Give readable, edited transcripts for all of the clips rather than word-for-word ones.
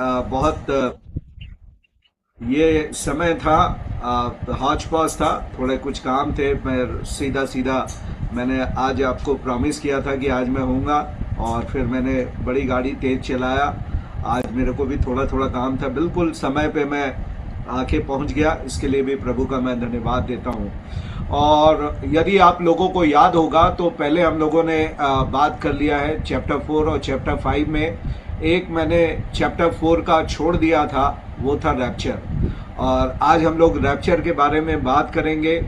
बहुत ये समय था, हौच पौच था, थोड़े कुछ काम थे। मैं सीधा सीधा मैंने आज आपको प्रॉमिस किया था कि आज मैं होऊंगा, और फिर मैंने बड़ी गाड़ी तेज चलाया। आज मेरे को भी थोड़ा थोड़ा काम था, बिल्कुल समय पे मैं आके पहुंच गया। इसके लिए भी प्रभु का मैं धन्यवाद देता हूं। और यदि आप लोगों को याद होगा तो पहले हम लोगों ने बात कर लिया है चैप्टर 4 और चैप्टर 5 में। एक मैंने चैप्टर 4 का छोड़ दिया था, वो था रैप्चर। और आज हम लोग रैप्चर के बारे में बात करेंगे।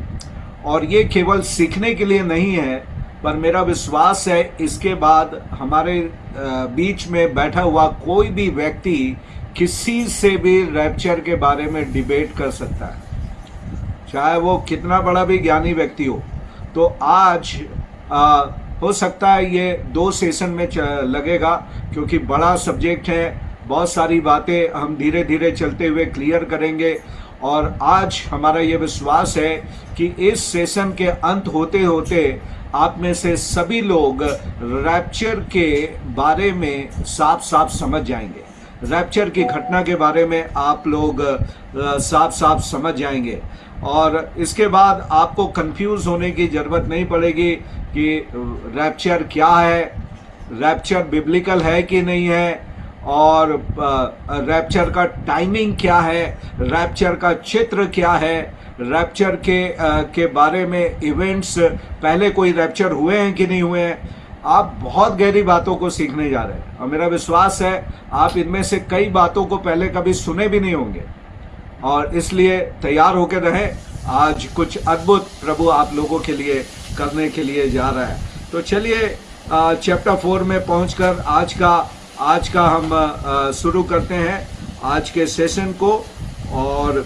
और ये केवल सीखने के लिए नहीं है, पर मेरा विश्वास है इसके बाद हमारे बीच में बैठा हुआ कोई भी व्यक्ति किसी से भी रैप्चर के बारे में डिबेट कर सकता है, चाहे वो कितना बड़ा भी ज्ञानी व्यक्ति हो। तो आज हो सकता है ये 2 सेशन में लगेगा, क्योंकि बड़ा सब्जेक्ट है। बहुत सारी बातें हम धीरे धीरे चलते हुए क्लियर करेंगे। और आज हमारा ये विश्वास है कि इस सेशन के अंत होते होते आप में से सभी लोग रैप्चर के बारे में साफ साफ समझ जाएंगे। रैप्चर की घटना के बारे में आप लोग साफ साफ समझ जाएंगे। और इसके बाद आपको कंफ्यूज होने की जरूरत नहीं पड़ेगी कि रैप्चर क्या है, रैप्चर बिब्लिकल है कि नहीं है, और रैप्चर का टाइमिंग क्या है, रैप्चर का चित्र क्या है, रैप्चर के बारे में इवेंट्स, पहले कोई रैप्चर हुए हैं कि नहीं हुए हैं। आप बहुत गहरी बातों को सीखने जा रहे हैं, और मेरा विश्वास है आप इनमें से कई बातों को पहले कभी सुने भी नहीं होंगे। और इसलिए तैयार होकर रहें, आज कुछ अद्भुत प्रभु आप लोगों के लिए करने के लिए जा रहा है। तो चलिए चैप्टर 4 में पहुंचकर आज का हम शुरू करते हैं आज के सेशन को। और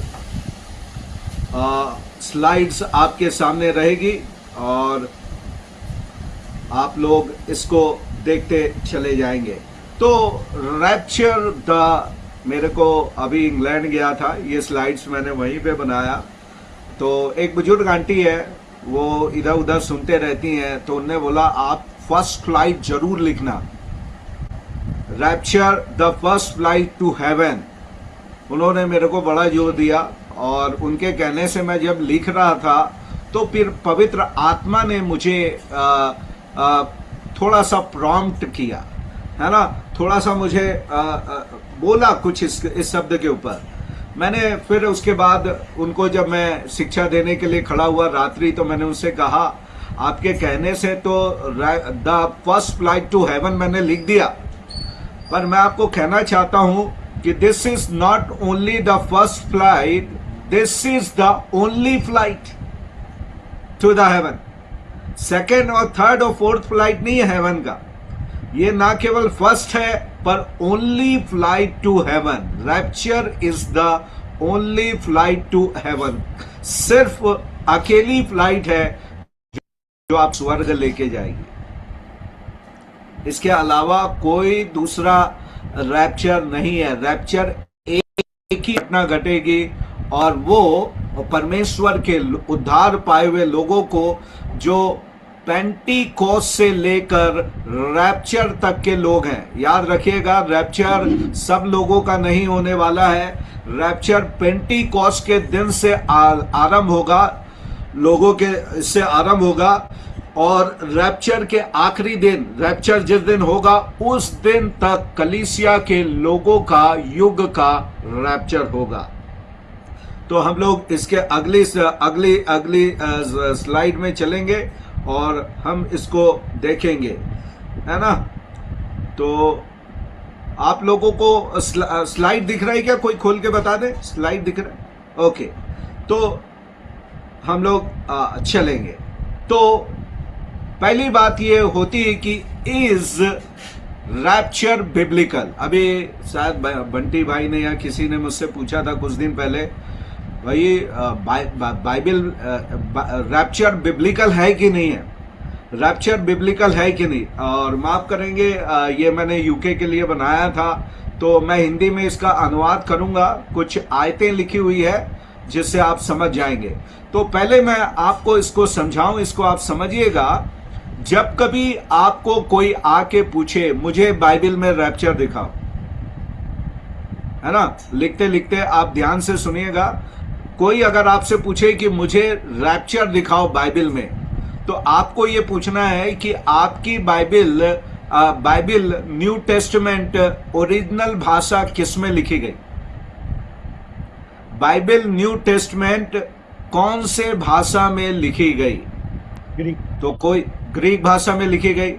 स्लाइड्स आपके सामने रहेगी और आप लोग इसको देखते चले जाएंगे। तो रैप्चर द, मेरे को अभी इंग्लैंड गया था, ये स्लाइड्स मैंने वहीं पे बनाया। तो एक बुजुर्ग आंटी है, वो इधर उधर सुनते रहती हैं, तो उनने बोला आप फर्स्ट फ्लाइट जरूर लिखना, rapture the first flight to heaven. उन्होंने मेरे को बड़ा जोर दिया, और उनके कहने से मैं जब लिख रहा था तो फिर पवित्र आत्मा ने मुझे थोड़ा सा प्रॉम्प्ट किया, है ना, थोड़ा सा मुझे बोला कुछ इस शब्द के ऊपर। मैंने फिर उसके बाद उनको, जब मैं शिक्षा देने के लिए खड़ा हुआ रात्रि, तो मैंने उनसे कहा आपके कहने से तो the first flight to heaven मैंने लिख दिया, पर मैं आपको कहना चाहता हूं कि this is not only the first flight, this is the only flight to the heaven. Second और थर्ड और फोर्थ फ्लाइट नहीं है हेवन का, ये ना केवल फर्स्ट है पर only flight to heaven. Rapture is the only flight to heaven, सिर्फ अकेली फ्लाइट है जो आप स्वर्ग लेके जाएगी। इसके अलावा कोई दूसरा रैप्चर नहीं है। रैप्चर एक ही घटना घटेगी, और वो परमेश्वर के उद्धार पाए हुए लोगों को, जो पेंटीकोस्ट से लेकर रैप्चर तक के लोग हैं। याद रखिएगा, रैप्चर सब लोगों का नहीं होने वाला है। रैप्चर पेंटीकोस्ट के दिन से आरंभ होगा, लोगों के इससे आरंभ होगा, और रैप्चर के आखिरी दिन, रैप्चर जिस दिन होगा उस दिन तक कलीसिया के लोगों का युग का रैप्चर होगा। तो हम लोग इसके अगली स्लाइड में चलेंगे और हम इसको देखेंगे, है ना। तो आप लोगों को स्लाइड दिख रहा है क्या? कोई खोल के बता दे, स्लाइड दिख रहा है? ओके, तो हम लोग चलेंगे। तो पहली बात ये होती है कि इज रैप्चर बिब्लिकल। अभी शायद बंटी भाई ने या किसी ने मुझसे पूछा था कुछ दिन पहले, भाई बाइबल रैप्चर बिब्लिकल है कि नहीं है, रैप्चर बिब्लिकल है कि नहीं। और माफ करेंगे, ये मैंने यूके के लिए बनाया था, तो मैं हिंदी में इसका अनुवाद करूंगा। कुछ आयतें लिखी हुई है जिससे आप समझ जाएंगे। तो पहले मैं आपको इसको समझाऊं, इसको आप समझिएगा। जब कभी आपको कोई आके पूछे मुझे बाइबल में रैप्चर दिखाओ, है ना। लिखते लिखते आप ध्यान से सुनिएगा। कोई अगर आपसे पूछे कि मुझे रैप्चर दिखाओ बाइबल में, तो आपको ये पूछना है कि आपकी बाइबल न्यू टेस्टमेंट ओरिजिनल भाषा किस में लिखी गई। बाइबल न्यू टेस्टमेंट कौन से भाषा में लिखी गई? ग्रीक। तो कोई ग्रीक भाषा में लिखी गई।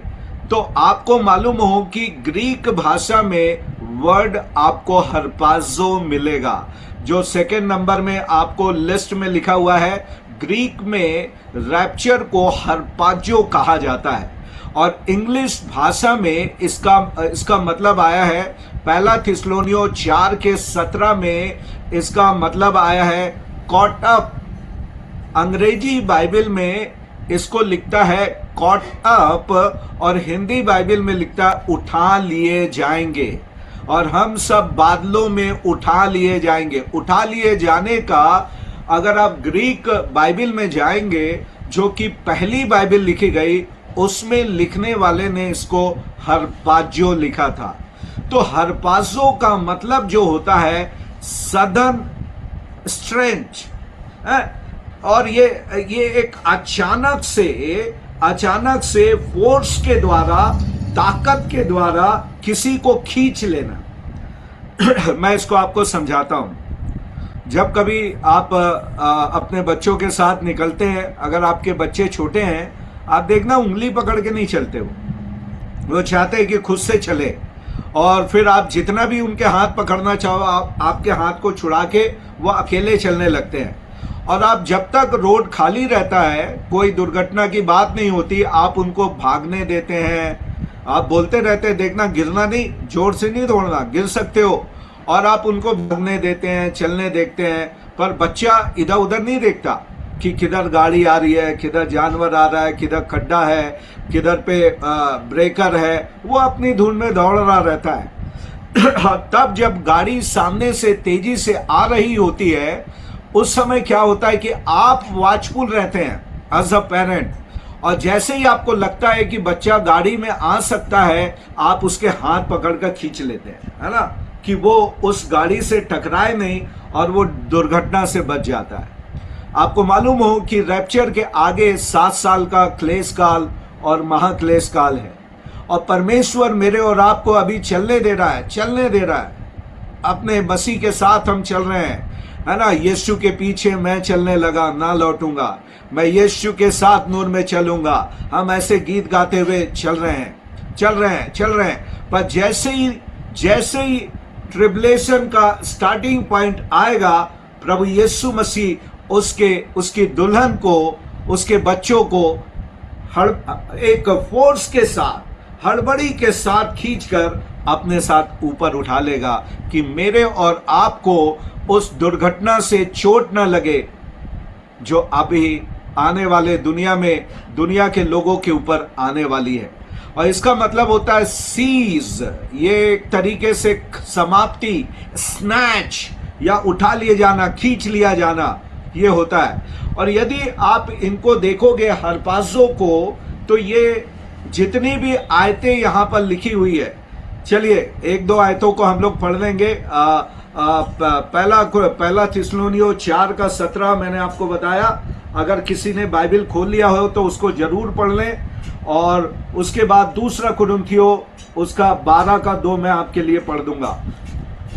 तो आपको मालूम हो कि ग्रीक भाषा में वर्ड आपको हर्पाज़ो मिलेगा, जो सेकंड नंबर में आपको लिस्ट में लिखा हुआ है। ग्रीक में रैप्चर को हर्पाजो कहा जाता है, और इंग्लिश भाषा में इसका मतलब आया है, पहला थिस्सलुनीय 4:17 में इसका मतलब आया है कॉट अप। अंग्रेजी बाइबल में इसको लिखता है कॉट अप, और हिंदी बाइबल में लिखता है उठा लिए जाएंगे, और हम सब बादलों में उठा लिए जाएंगे। उठा लिए जाने का अगर आप ग्रीक बाइबल में जाएंगे, जो कि पहली बाइबल लिखी गई, उसमें लिखने वाले ने इसको हर्पाजो लिखा था। तो हर्पाजो का मतलब जो होता है सदन स्ट्रेंथ, और ये एक अचानक से फोर्स के द्वारा, ताकत के द्वारा किसी को खींच लेना। मैं इसको आपको समझाता हूं। जब कभी आप अपने बच्चों के साथ निकलते हैं, अगर आपके बच्चे छोटे हैं, आप देखना उंगली पकड़ के नहीं चलते, वो चाहते हैं कि खुद से चले, और फिर आप जितना भी उनके हाथ पकड़ना चाहो, आपके हाथ को छुड़ा के वो अकेले चलने लगते हैं। और आप जब तक रोड खाली रहता है, कोई दुर्घटना की बात नहीं होती, आप उनको भागने देते हैं। आप बोलते रहते हैं देखना गिरना नहीं, जोर से नहीं दौड़ना, गिर सकते हो, और आप उनको भागने देते हैं, चलने देखते हैं। पर बच्चा इधर उधर नहीं देखता कि किधर गाड़ी आ रही है, किधर जानवर आ रहा है, किधर खड्डा है, किधर पे ब्रेकर है, वो अपनी धुन में दौड़ रहा रहता है। तब जब गाड़ी सामने से तेजी से आ रही होती है, उस समय क्या होता है कि आप वॉचफुल रहते हैं एज अ पेरेंट, और जैसे ही आपको लगता है कि बच्चा गाड़ी में आ सकता है, आप उसके हाथ पकड़कर खींच लेते हैं, है ना, कि वो उस गाड़ी से टकराए नहीं और वो दुर्घटना से बच जाता है। आपको मालूम हो कि रैप्चर के आगे 7 साल का क्लेश काल और महाक्लेश काल है, और परमेश्वर मेरे और आपको अभी चलने दे रहा है। अपने मसीह के साथ हम चल रहे हैं, है ना। यीशु के पीछे मैं चलने लगा, ना लौटूंगा, मैं यीशु के साथ नूर में चलूंगा। हम ऐसे गीत गाते हुए चल रहे हैं। पर जैसे ही ट्रिबुलेशन का स्टार्टिंग पॉइंट आएगा, प्रभु यीशु मसीह उसकी दुल्हन को, उसके बच्चों को एक फोर्स के साथ, हड़बड़ी के साथ खींचकर अपने साथ ऊपर उठा लेगा, कि मेरे और आपको उस दुर्घटना से चोट न लगे जो अभी आने वाले दुनिया के लोगों के ऊपर आने वाली है। और इसका मतलब होता है सीज, ये एक तरीके से समाप्ति, स्नैच या उठा लिए जाना, खींच लिया जाना, ये होता है। और यदि आप इनको देखोगे हर्पाजो को, तो ये जितनी भी आयतें यहां पर लिखी हुई है, चलिए 1-2 आयतों को हम लोग पढ़ लेंगे। पहला थिस्सलुनीय 4:17 मैंने आपको बताया। अगर किसी ने बाइबल खोल लिया हो तो उसको जरूर पढ़ लें। और उसके बाद दूसरा कुरिन्थियों उसका 12:2 मैं आपके लिए पढ़ दूंगा।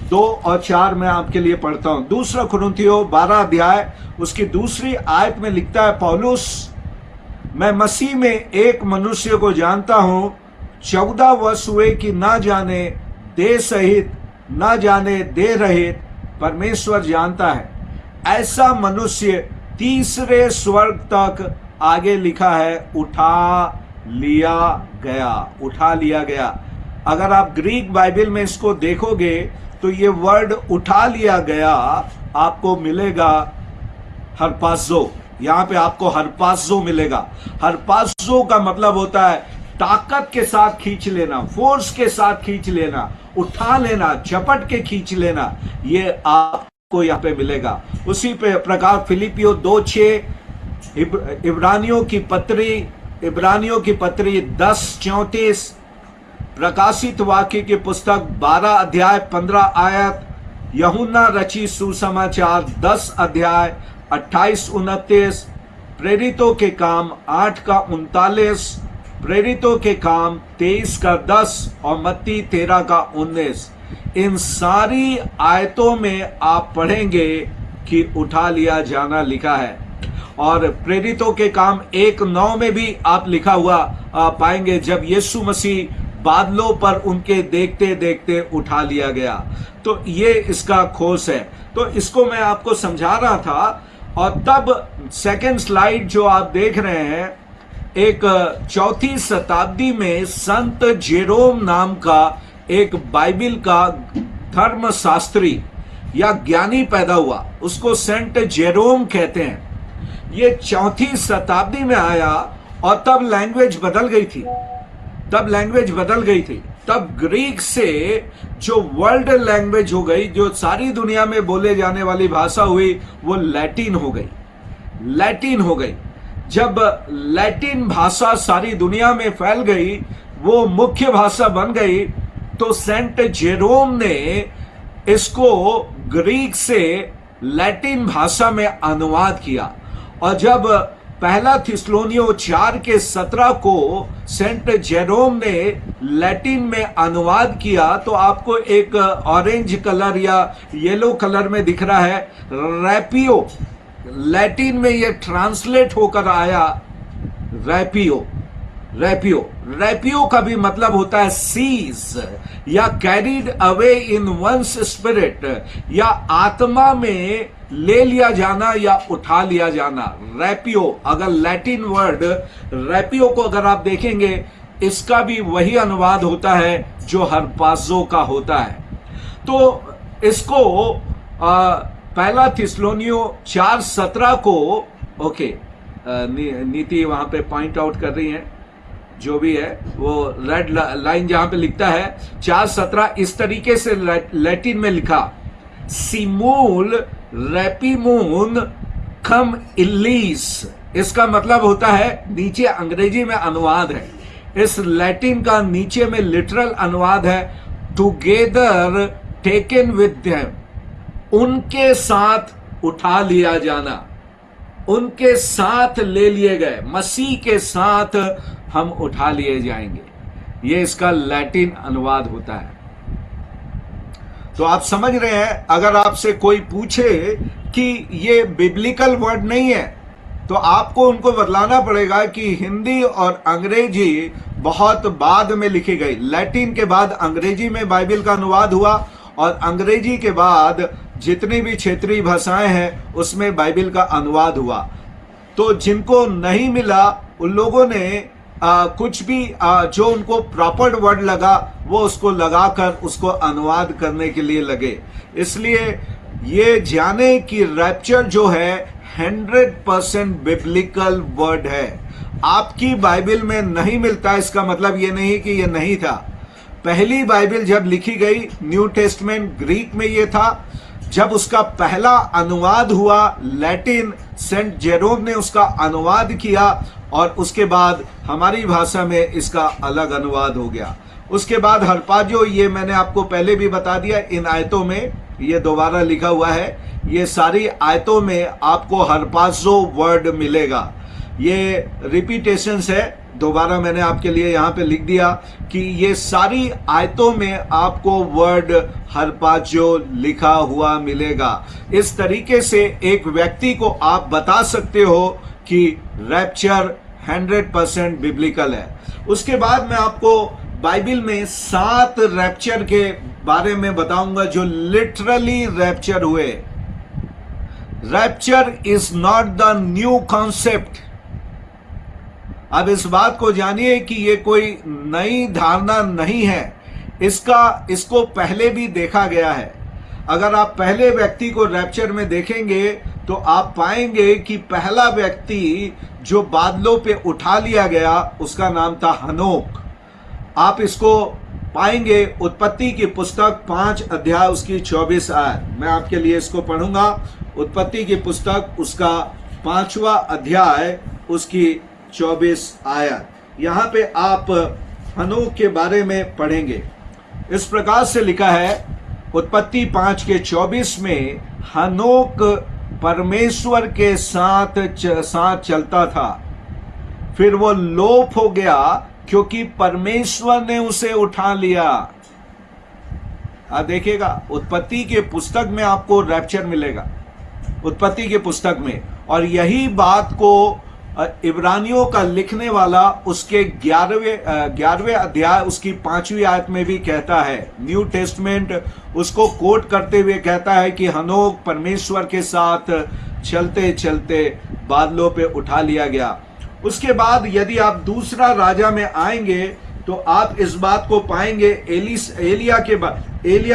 2 और 4 मैं आपके लिए पढ़ता हूं। दूसरा कुरिन्थियों 12 अध्याय उसकी दूसरी आयत में लिखता है पौलुस, मैं मसीह में एक मनुष्य को जानता हूं, 14 वर्ष हुए कि ना जाने देह सहित न जाने दे रहित परमेश्वर जानता है। ऐसा मनुष्य तीसरे स्वर्ग तक आगे लिखा है उठा लिया गया। अगर आप ग्रीक बाइबल में इसको देखोगे तो ये वर्ड उठा लिया गया आपको मिलेगा हर्पाजो। यहां पे आपको हर्पाजो मिलेगा। हर्पाजो का मतलब होता है ताकत के साथ खींच लेना, फोर्स के साथ खींच लेना, उठा लेना, झपट के खींच लेना, ये आपको यहाँ पे मिलेगा। उसी पे प्रकार फिलिपियों 2:6, इब्रानियों की पत्री 10:34, प्रकाशित वाक्य की पुस्तक 12 अध्याय 15 आयत, यूहन्ना रचित सुसमाचार 10 अध्याय 28-29, प्रेरितों के काम 8 का 39, प्रेरितों के काम 23 का 10 और मत्ती 13 का 19। इन सारी आयतों में आप पढ़ेंगे कि उठा लिया जाना लिखा है। और प्रेरितों के काम 1:9 में भी आप लिखा हुआ पाएंगे, जब यीशु मसीह बादलों पर उनके देखते देखते उठा लिया गया। तो ये इसका खोज है। तो इसको मैं आपको समझा रहा था। और तब सेकंड स्लाइड जो आप देख रहे हैं, एक 4वीं शताब्दी में संत जेरोम नाम का एक बाइबिल का धर्मशास्त्री या ज्ञानी पैदा हुआ, उसको सेंट जेरोम कहते हैं। ये 4वीं शताब्दी में आया और तब लैंग्वेज बदल गई थी। तब ग्रीक से जो वर्ल्ड लैंग्वेज हो गई, जो सारी दुनिया में बोले जाने वाली भाषा हुई, वो लैटिन हो गई। जब लैटिन भाषा सारी दुनिया में फैल गई, वो मुख्य भाषा बन गई, तो सेंट जेरोम ने इसको ग्रीक से लैटिन भाषा में अनुवाद किया। और जब पहला थिस्सलुनीय 4:17 को सेंट जेरोम ने लैटिन में अनुवाद किया, तो आपको एक ऑरेंज कलर या येलो कलर में दिख रहा है, रैपियो। लैटिन में ये ट्रांसलेट होकर आया रैपियो का भी मतलब होता है सीज या carried away in one's spirit, या आत्मा में ले लिया जाना या उठा लिया जाना। रैपियो, अगर लैटिन वर्ड रैपियो को अगर आप देखेंगे, इसका भी वही अनुवाद होता है जो हरपाज़ो का होता है। तो इसको पहला थिस्सलुनीय 4:17 को, ओके, नीति वहां पे पॉइंट आउट कर रही है, जो भी है वो रेड लाइन जहां पे लिखता है 4:17 इस तरीके से लैटिन में लिखा, सिमूल रैपिमून कम इल्लीस। इसका मतलब होता है, नीचे अंग्रेजी में अनुवाद है, इस लैटिन का नीचे में लिटरल अनुवाद है, टुगेदर टेकन विद देम, उनके साथ उठा लिया जाना, उनके साथ ले लिए गए, मसीह के साथ हम उठा लिए जाएंगे। ये इसका लैटिन अनुवाद होता है। तो आप समझ रहे हैं, अगर आपसे कोई पूछे कि ये बिब्लिकल वर्ड नहीं है, तो आपको उनको बतलाना पड़ेगा कि हिंदी और अंग्रेजी बहुत बाद में लिखी गई। लैटिन के बाद अंग्रेजी में बाइबिल का अनुवाद हुआ, और अंग्रेजी के बाद जितनी भी क्षेत्रीय भाषाएं हैं उसमें बाइबिल का अनुवाद हुआ। तो जिनको नहीं मिला, उन लोगों ने कुछ भी जो उनको प्रॉपर वर्ड लगा, वो उसको लगाकर उसको अनुवाद करने के लिए लगे। इसलिए ये जाने कि रैप्चर जो है 100% बिब्लिकल वर्ड है। आपकी बाइबल में नहीं मिलता, इसका मतलब ये नहीं कि ये नहीं था। पहली बाइबल जब लिखी गई, न्यू टेस्टमेंट, ग्रीक में ये था। जब उसका पहला अनुवाद हुआ लैटिन, सेंट जेरोम ने उसका अनुवाद किया, और उसके बाद हमारी भाषा में इसका अलग अनुवाद हो गया। उसके बाद हरपाज़ो, ये मैंने आपको पहले भी बता दिया, इन आयतों में ये दोबारा लिखा हुआ है, ये सारी आयतों में आपको हरपाज़ो वर्ड मिलेगा। ये रिपीटेशंस है, दोबारा मैंने आपके लिए यहाँ पे लिख दिया कि ये सारी आयतों में आपको वर्ड हरपाज़ो लिखा हुआ मिलेगा। इस तरीके से एक व्यक्ति को आप बता सकते हो कि रैप्चर 100% बिब्लिकल है। उसके बाद मैं आपको बाइबिल में 7 रैप्चर के बारे में बताऊंगा जो लिटरली रैप्चर हुए। Rapture is not the new concept. अब इस बात को जानिए कि ये कोई नई धारणा नहीं है, इसको पहले भी देखा गया है। अगर आप पहले व्यक्ति को रैप्चर में देखेंगे तो आप पाएंगे कि पहला व्यक्ति जो बादलों पे उठा लिया गया उसका नाम था हनोक। आप इसको पाएंगे उत्पत्ति की पुस्तक 5 अध्याय उसकी 24 आयत। मैं आपके लिए इसको पढ़ूंगा। उत्पत्ति की पुस्तक उसका 5वां अध्याय उसकी 24 आयत। यहाँ पे आप हनोक के बारे में पढ़ेंगे। इस प्रकार से लिखा है, उत्पत्ति 5 के 24 में हनोक परमेश्वर के साथ चलता था, फिर वो लोप हो गया क्योंकि परमेश्वर ने उसे उठा लिया। देखिएगा, उत्पत्ति के पुस्तक में आपको रैप्चर मिलेगा, उत्पत्ति के पुस्तक में। और यही बात को इब्रानियों का लिखने वाला उसके 11वें अध्याय उसकी 5वीं आयत में भी कहता है। न्यू टेस्टमेंट उसको कोट करते हुए कहता है कि हनोक परमेश्वर के साथ चलते चलते बादलों पे उठा लिया गया। उसके बाद यदि आप दूसरा राजा में आएंगे तो आप इस बात को पाएंगे एलिया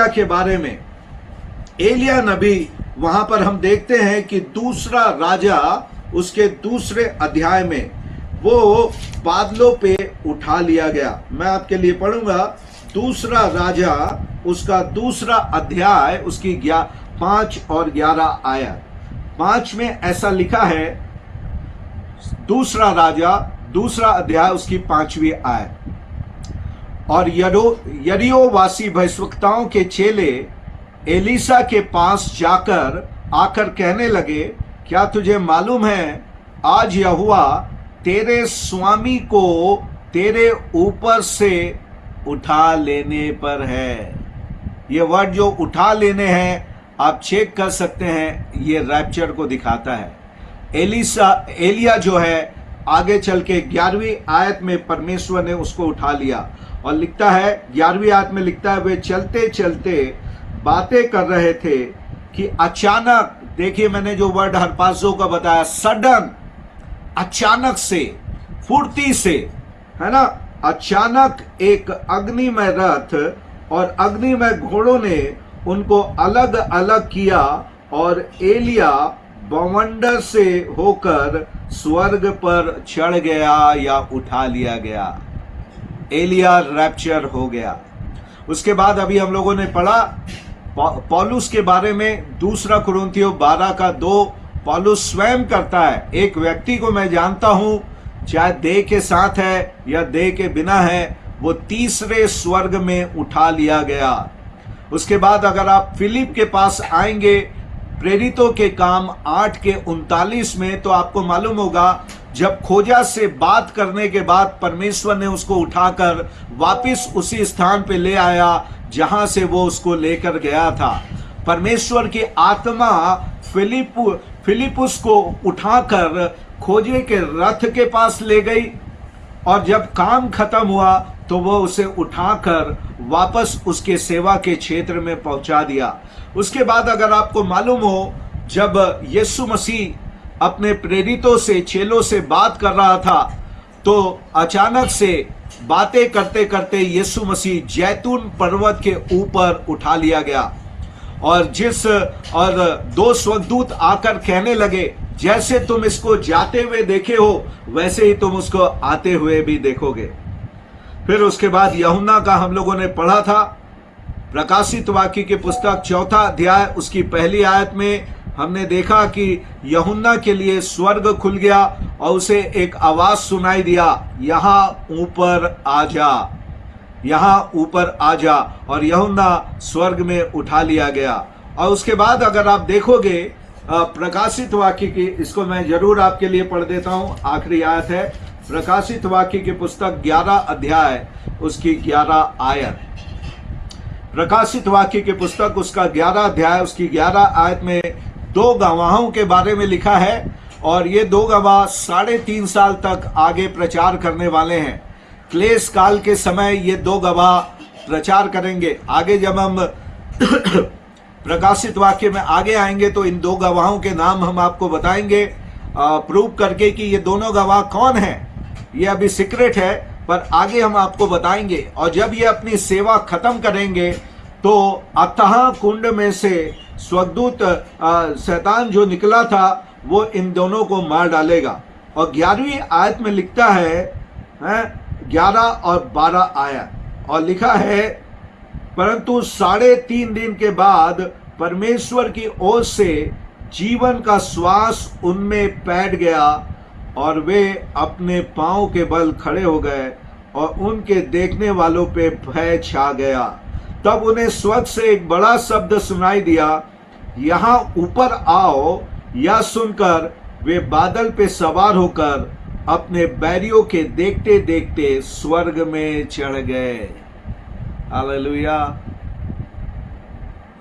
के बारे में। एलिया नबी, वहां पर हम देखते हैं कि दूसरा राजा उसके दूसरे अध्याय में वो बादलों पे उठा लिया गया। मैं आपके लिए पढ़ूंगा दूसरा राजा उसका दूसरा अध्याय उसकी 5 और 11 आयत। 5 में ऐसा लिखा है, दूसरा राजा दूसरा अध्याय उसकी 5वीं आयत। और यरीहो वासी भविष्यवक्ताओं के चेले एलीशा के पास आकर कहने लगे, क्या तुझे मालूम है आज यहोवा तेरे स्वामी को तेरे ऊपर से उठा लेने पर है। ये वर्ड जो उठा लेने हैं आप चेक कर सकते हैं, ये रैप्चर को दिखाता है। एलिया जो है आगे चल के 11वीं आयत में परमेश्वर ने उसको उठा लिया और लिखता है 11वीं आयत में लिखता है, वे चलते चलते बातें कर रहे थे कि अचानक, देखिए मैंने जो वर्ड हरपासों का बताया, सडन, अचानक से, फुर्ती से, है ना, अचानक एक अग्निमय रथ और अग्निमय घोड़ों ने उनको अलग अलग किया और एलिया बवंडर से होकर स्वर्ग पर चढ़ गया या उठा लिया गया। एलिया रैप्चर हो गया। उसके बाद अभी हम लोगों ने पढ़ा पौलुस के बारे में, दूसरा कुरिन्थियों 12 का 2। पौलुस स्वयं करता है, एक व्यक्ति को मैं जानता हूं, चाहे देह के साथ है या देह के बिना है, वो तीसरे स्वर्ग में उठा लिया गया। उसके बाद अगर आप फिलिप के पास आएंगे प्रेरितों के काम 8 के 39 में, तो आपको मालूम होगा जब खोजा से बात करने के बाद परमेश्वर ने उसको उठाकर वापस उसी स्थान पे ले आया जहां से वो उसको लेकर गया था। परमेश्वर की आत्मा फिलिपुस को उठाकर खोजे के रथ के पास ले गई और जब काम खत्म हुआ तो वो उसे उठाकर वापस उसके सेवा के क्षेत्र में पहुंचा दिया। उसके बाद अगर आपको मालूम हो, जब यीशु मसीह अपने प्रेरितों से, चेलों से बात कर रहा था, तो अचानक से बातें करते करते यीशु मसीह जैतून पर्वत के ऊपर उठा लिया गया और 2 स्वर्गदूत आकर कहने लगे, जैसे तुम इसको जाते हुए देखे हो वैसे ही तुम उसको आते हुए भी देखोगे। फिर उसके बाद यूहन्ना का हम लोगों ने पढ़ा था, प्रकाशित वाक्य की पुस्तक 4 अध्याय उसकी 1 आयत में हमने देखा कि यूहन्ना के लिए स्वर्ग खुल गया और उसे एक आवाज सुनाई दिया, यहाँ ऊपर आ जा, यहाँ ऊपर आ जा, और यूहन्ना स्वर्ग में उठा लिया गया। और उसके बाद अगर आप देखोगे प्रकाशित वाक्य की, इसको मैं जरूर आपके लिए पढ़ देता हूं, आखिरी आयत है प्रकाशित वाक्य की पुस्तक 11 अध्याय उसकी 11 आयत। प्रकाशित वाक्य की पुस्तक उसका 11 अध्याय उसकी 11 आयत में 2 गवाहों के बारे में लिखा है और ये 2 गवाह 3.5 साल तक आगे प्रचार करने वाले हैं। क्लेश काल के समय ये 2 गवाह प्रचार करेंगे। आगे जब हम प्रकाशित वाक्य में आगे आएंगे तो इन 2 गवाहों के नाम हम आपको बताएंगे, प्रूव करके कि ये दोनों गवाह कौन हैं। ये अभी सीक्रेट है पर आगे हम आपको बताएंगे। और जब ये अपनी सेवा खत्म करेंगे तो अथाह कुंड में से स्वर्गदूत शैतान जो निकला था वो इन दोनों को मार डालेगा। और 11वीं आयत में लिखता है 11 और 12 आयत, और लिखा है, परंतु 3.5 दिन के बाद परमेश्वर की ओर से जीवन का श्वास उनमें बैठ गया और वे अपने पांव के बल खड़े हो गए और उनके देखने वालों पे भय छा गया। तब उन्हें स्वर्ग से एक बड़ा शब्द सुनाई दिया, यहां ऊपर आओ। यह सुनकर वे बादल पे सवार होकर अपने बैरियों के देखते देखते स्वर्ग में चढ़ गए। हालेलुया।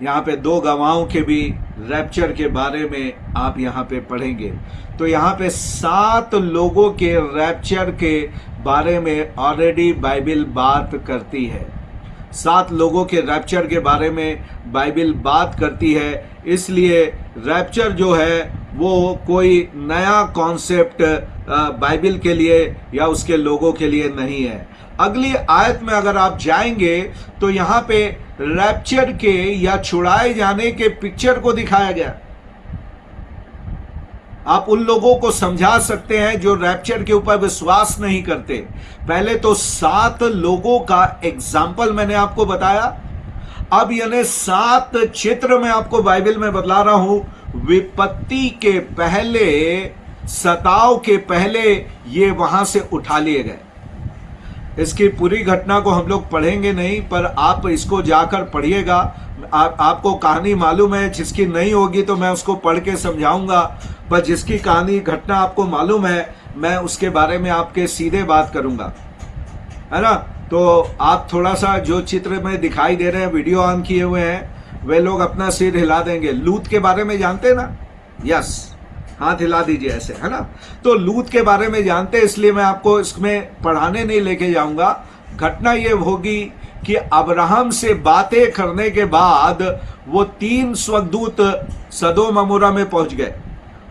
यहाँ पे दो गवाहों के भी रैप्चर के बारे में आप यहाँ पे पढ़ेंगे। तो यहाँ पे 7 लोगों के रैप्चर के बारे में ऑलरेडी बाइबल बात करती है। 7 लोगों के रैप्चर के बारे में बाइबल बात करती है। इसलिए रैप्चर जो है वो कोई नया कॉन्सेप्ट बाइबल के लिए या उसके लोगों के लिए नहीं है। अगली आयत में अगर आप जाएंगे तो यहाँ पे रैप्चर के या छुड़ाए जाने के पिक्चर को दिखाया गया। आप उन लोगों को समझा सकते हैं जो रैप्चर के ऊपर विश्वास नहीं करते। पहले तो 7 लोगों का एग्जाम्पल मैंने आपको बताया। अब यानी 7 चित्र मैं आपको बाइबल में बतला रहा हूं। विपत्ति के पहले, सताव के पहले ये वहां से उठा लिए गए। इसकी पूरी घटना को हम लोग पढ़ेंगे नहीं, पर आप इसको जाकर पढ़िएगा। आपको कहानी मालूम है, जिसकी नहीं होगी तो मैं उसको पढ़ के समझाऊंगा, पर जिसकी कहानी घटना आपको मालूम है मैं उसके बारे में आपके सीधे बात करूंगा, है ना। तो आप थोड़ा सा जो चित्र में दिखाई दे रहे हैं, वीडियो ऑन किए हुए हैं, वे लोग अपना सिर हिला देंगे। लूत के बारे में जानते हैं ना? यस, हाथ हिला दीजिए ऐसे, है ना। तो लूत के बारे में जानते हैं, इसलिए मैं आपको इसमें पढ़ाने नहीं लेके जाऊंगा। घटना ये होगी कि अब्राहम से बातें करने के बाद वो 3 स्वर्गदूत सदोम अमोरा में पहुंच गए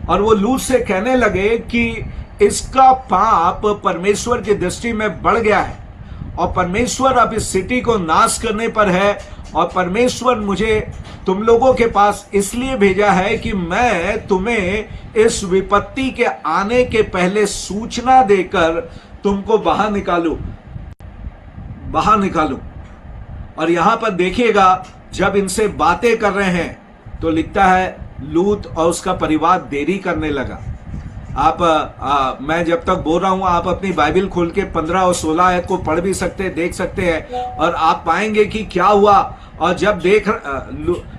और वो लूत से कहने लगे कि इसका पाप परमेश्वर की दृष्टि में बढ़ गया है और परमेश्वर अब इस सिटी को नाश करने पर है, और परमेश्वर मुझे तुम लोगों के पास इसलिए भेजा है कि मैं तुम्हें इस विपत्ति के आने के पहले सूचना देकर तुमको बाहर निकालूं। और यहां पर देखिएगा, जब इनसे बातें कर रहे हैं तो लिखता है लूत और उसका परिवार देरी करने लगा। मैं जब तक बोल रहा हूं आप अपनी बाइबल खोल के 15 और 16 आयत को पढ़ भी सकते हैं, देख सकते हैं, और आप पाएंगे कि क्या हुआ। और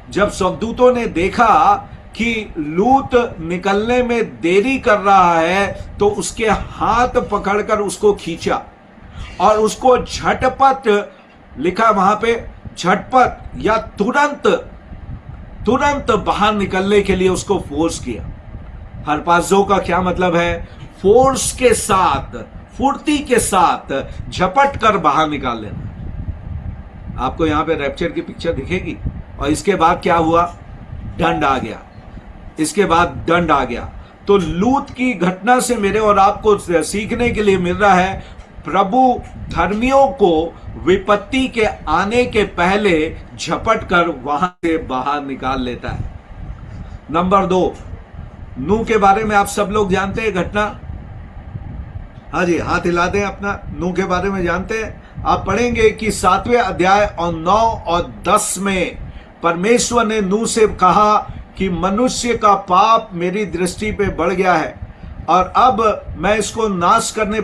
जब स्वर्गदूतों ने देखा कि लूत निकलने में देरी कर रहा है तो उसके हाथ पकड़कर उसको खींचा और उसको झटपट, लिखा वहां पे झटपट या तुरंत बाहर निकलने के लिए उसको फोर्स किया। हरपाजो का क्या मतलब है? फोर्स के साथ, फुर्ती के साथ झपट कर बाहर निकाल लेना। आपको यहां पे रैप्चर की पिक्चर दिखेगी। और इसके बाद क्या हुआ? दंड आ गया। इसके बाद दंड आ गया। तो लूत की घटना से मेरे और आपको सीखने के लिए मिल रहा है, प्रभु धर्मियों को विपत्ति के आने के पहले झपट कर वहां से बाहर निकाल लेता है। नंबर 2, नूह के बारे में आप सब लोग जानते हैं घटना। हाँ जी, हाथ हिला दें अपना। नूह के बारे में जानते हैं। आप पढ़ेंगे कि 7वें अध्याय और 9 और 10 में परमेश्वर ने नूह से कहा कि मनुष्य का पाप मेरी दृष्टि पे बढ़ गया है और अब मैं इसको नाश करने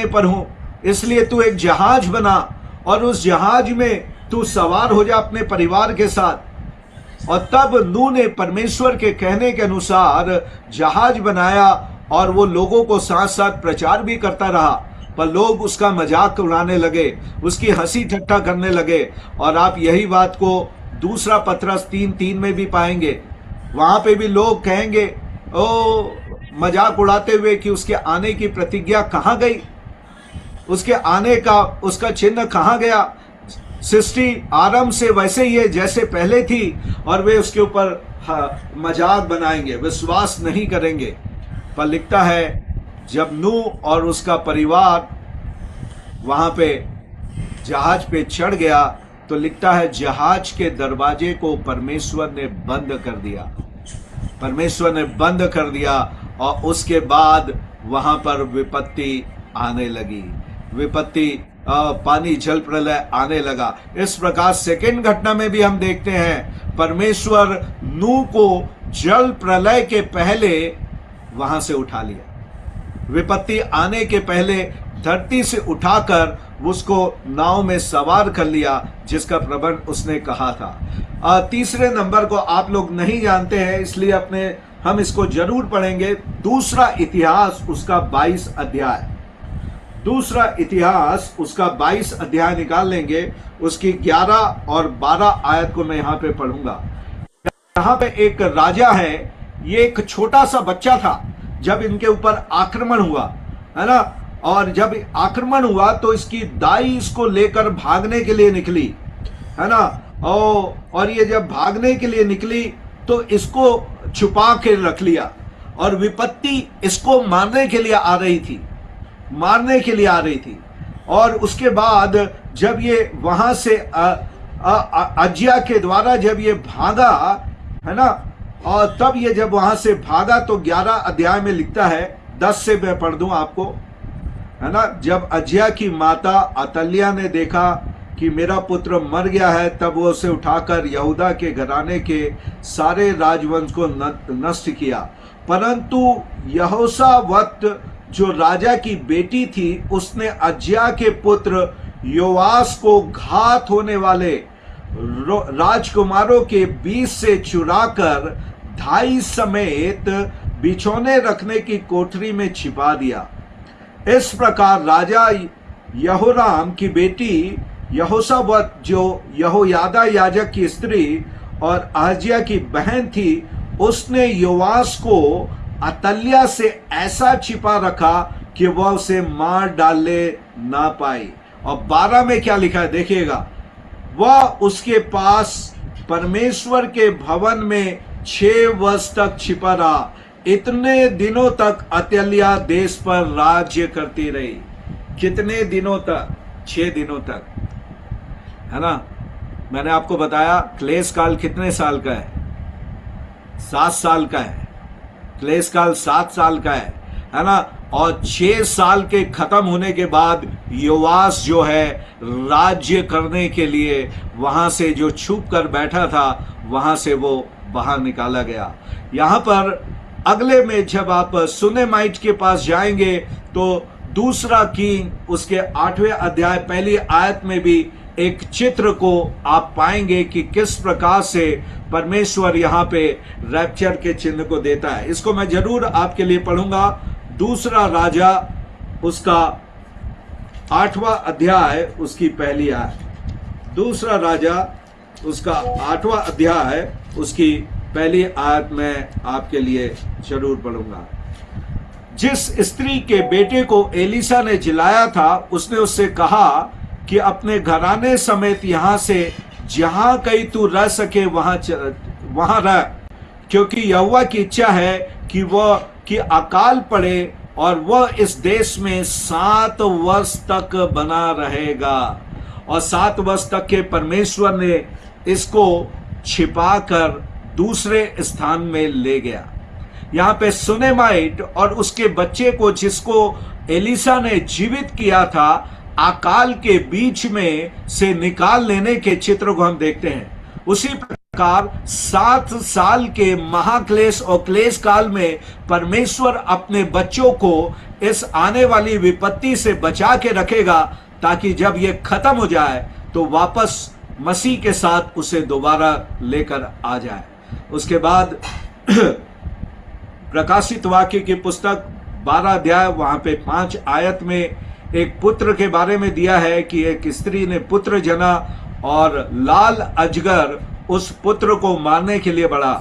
पर हूं। इसलिए तू एक जहाज बना और उस जहाज में तू सवार हो जा अपने परिवार के साथ। और तब नूह ने परमेश्वर के कहने के अनुसार जहाज बनाया और वो लोगों को साथ साथ प्रचार भी करता रहा, पर लोग उसका मजाक उड़ाने लगे, उसकी हंसी ठट्ठा करने लगे। और आप यही बात को दूसरा पत्रस 3:3 में भी पाएंगे। वहां पे भी लोग कहेंगे मजाक उड़ाते हुए कि उसके आने की प्रतिज्ञा कहां गई, उसके आने का उसका चिन्ह कहां गया। सृष्टि आरंभ से वैसे ही है जैसे पहले थी, और वे उसके ऊपर मजाक बनाएंगे, विश्वास नहीं करेंगे। पर लिखता है जब नूह और उसका परिवार वहां पे जहाज पे चढ़ गया तो लिखता है जहाज के दरवाजे को परमेश्वर ने बंद कर दिया और उसके बाद वहां पर विपत्ति आने लगी। पानी जल प्रलय आने लगा। इस प्रकार सेकंड घटना में भी हम देखते हैं परमेश्वर नूह को जल प्रलय के पहले वहां से उठा लिया। विपत्ति आने के पहले धरती से उठाकर उसको नाव में सवार कर लिया, जिसका प्रबंध उसने कहा था। तीसरे नंबर को आप लोग नहीं जानते हैं, इसलिए हम इसको जरूर पढ़ेंगे। दूसरा इतिहास उसका 22 अध्याय, दूसरा इतिहास उसका 22 अध्याय निकाल लेंगे। उसकी 11 और 12 आयत को मैं यहां पे पढ़ूंगा। यहां पे एक राजा है, ये एक छोटा सा बच्चा था जब इनके ऊपर आक्रमण हुआ, है ना। और जब आक्रमण हुआ तो इसकी दाई इसको लेकर भागने के लिए निकली, है ना। और ये जब भागने के लिए निकली तो इसको छुपा के रख लिया, और विपत्ति इसको मारने के लिए आ रही थी, मारने के लिए आ रही थी। और उसके बाद जब ये वहां से अज्जिया के द्वारा जब ये भागा, है ना, और तब ये जब वहां से भागा तो 11 अध्याय में लिखता है, 10 से मैं पढ़ दूं आपको, है ना। जब अज्जिया की माता अतल्याह ने देखा कि मेरा पुत्र मर गया है, तब वो उसे उठाकर यहूदा के घराने के सारे राजवंश को नष्ट किया। परंतु यहोशावत जो राजा की बेटी थी, उसने अज्जिया के पुत्र योआस को घात होने वाले राजकुमारों के बीच से चुराकर धाई समेत बिछौने रखने की कोठरी में छिपा दिया। इस प्रकार राजा यहोराम की बेटी यहोशावत, जो यहोयादा याजक की स्त्री और अहज्याह की बहन थी, उसने योआस को अतल्याह से ऐसा छिपा रखा कि वह उसे मार डालने ना पाई। और 12 में क्या लिखा है देखिएगा, वह उसके पास परमेश्वर के भवन में 6 वर्ष तक छिपा रहा। इतने दिनों तक अतल्याह देश पर राज्य करती रही। कितने दिनों तक? 6 दिनों तक, है ना। मैंने आपको बताया क्लेश काल कितने साल का है? 7 साल का है। क्लेश काल 7 साल का है ना। और 6 साल के खत्म होने के बाद योआस जो है राज्य करने के लिए वहां से जो छुप कर बैठा था, वहां से वो बाहर निकाला गया। यहां पर अगले में जब आप सुनेमाइट के पास जाएंगे तो दूसरा किंग उसके 8वें अध्याय पहली आयत में भी एक चित्र को आप पाएंगे कि किस प्रकार से परमेश्वर यहाँ पे रैप्चर के चिन्ह को देता है। इसको मैं जरूर आपके लिए पढ़ूंगा। दूसरा राजा उसका 8वां अध्याय उसकी पहली आयत। दूसरा राजा उसका 8वां अध्याय उसकी पहली आयत में आपके लिए जरूर पढ़ूंगा। जिस स्त्री के बेटे को एलीशा ने जिलाया था, उसने उससे कहा कि अपने घराने समेत यहां से जहां कहीं तू रह सके वहां रह, क्योंकि यहोवा की इच्छा है कि अकाल पड़े और वह इस देश में 7 वर्ष तक बना रहेगा। और 7 वर्ष तक के परमेश्वर ने इसको छिपाकर दूसरे स्थान में ले गया। यहाँ पे सुनेमाइट और उसके बच्चे को, जिसको एलीशा ने जीवित किया था, अकाल के बीच में से निकाल लेने के चित्र को हम देखते हैं। उसी प्रकार 7 साल के महाक्लेश और क्लेश काल में परमेश्वर अपने बच्चों को इस आने वाली विपत्ति से बचा के रखेगा, ताकि जब ये खत्म हो जाए तो वापस मसीह के साथ उसे दोबारा लेकर आ जाए। उसके बाद प्रकाशित वाक्य की पुस्तक 12 अध्याय वहां पे 5 आयत में एक पुत्र के बारे में दिया है कि एक स्त्री ने पुत्र जना और लाल अजगर उस पुत्र को मारने के लिए बढ़ा।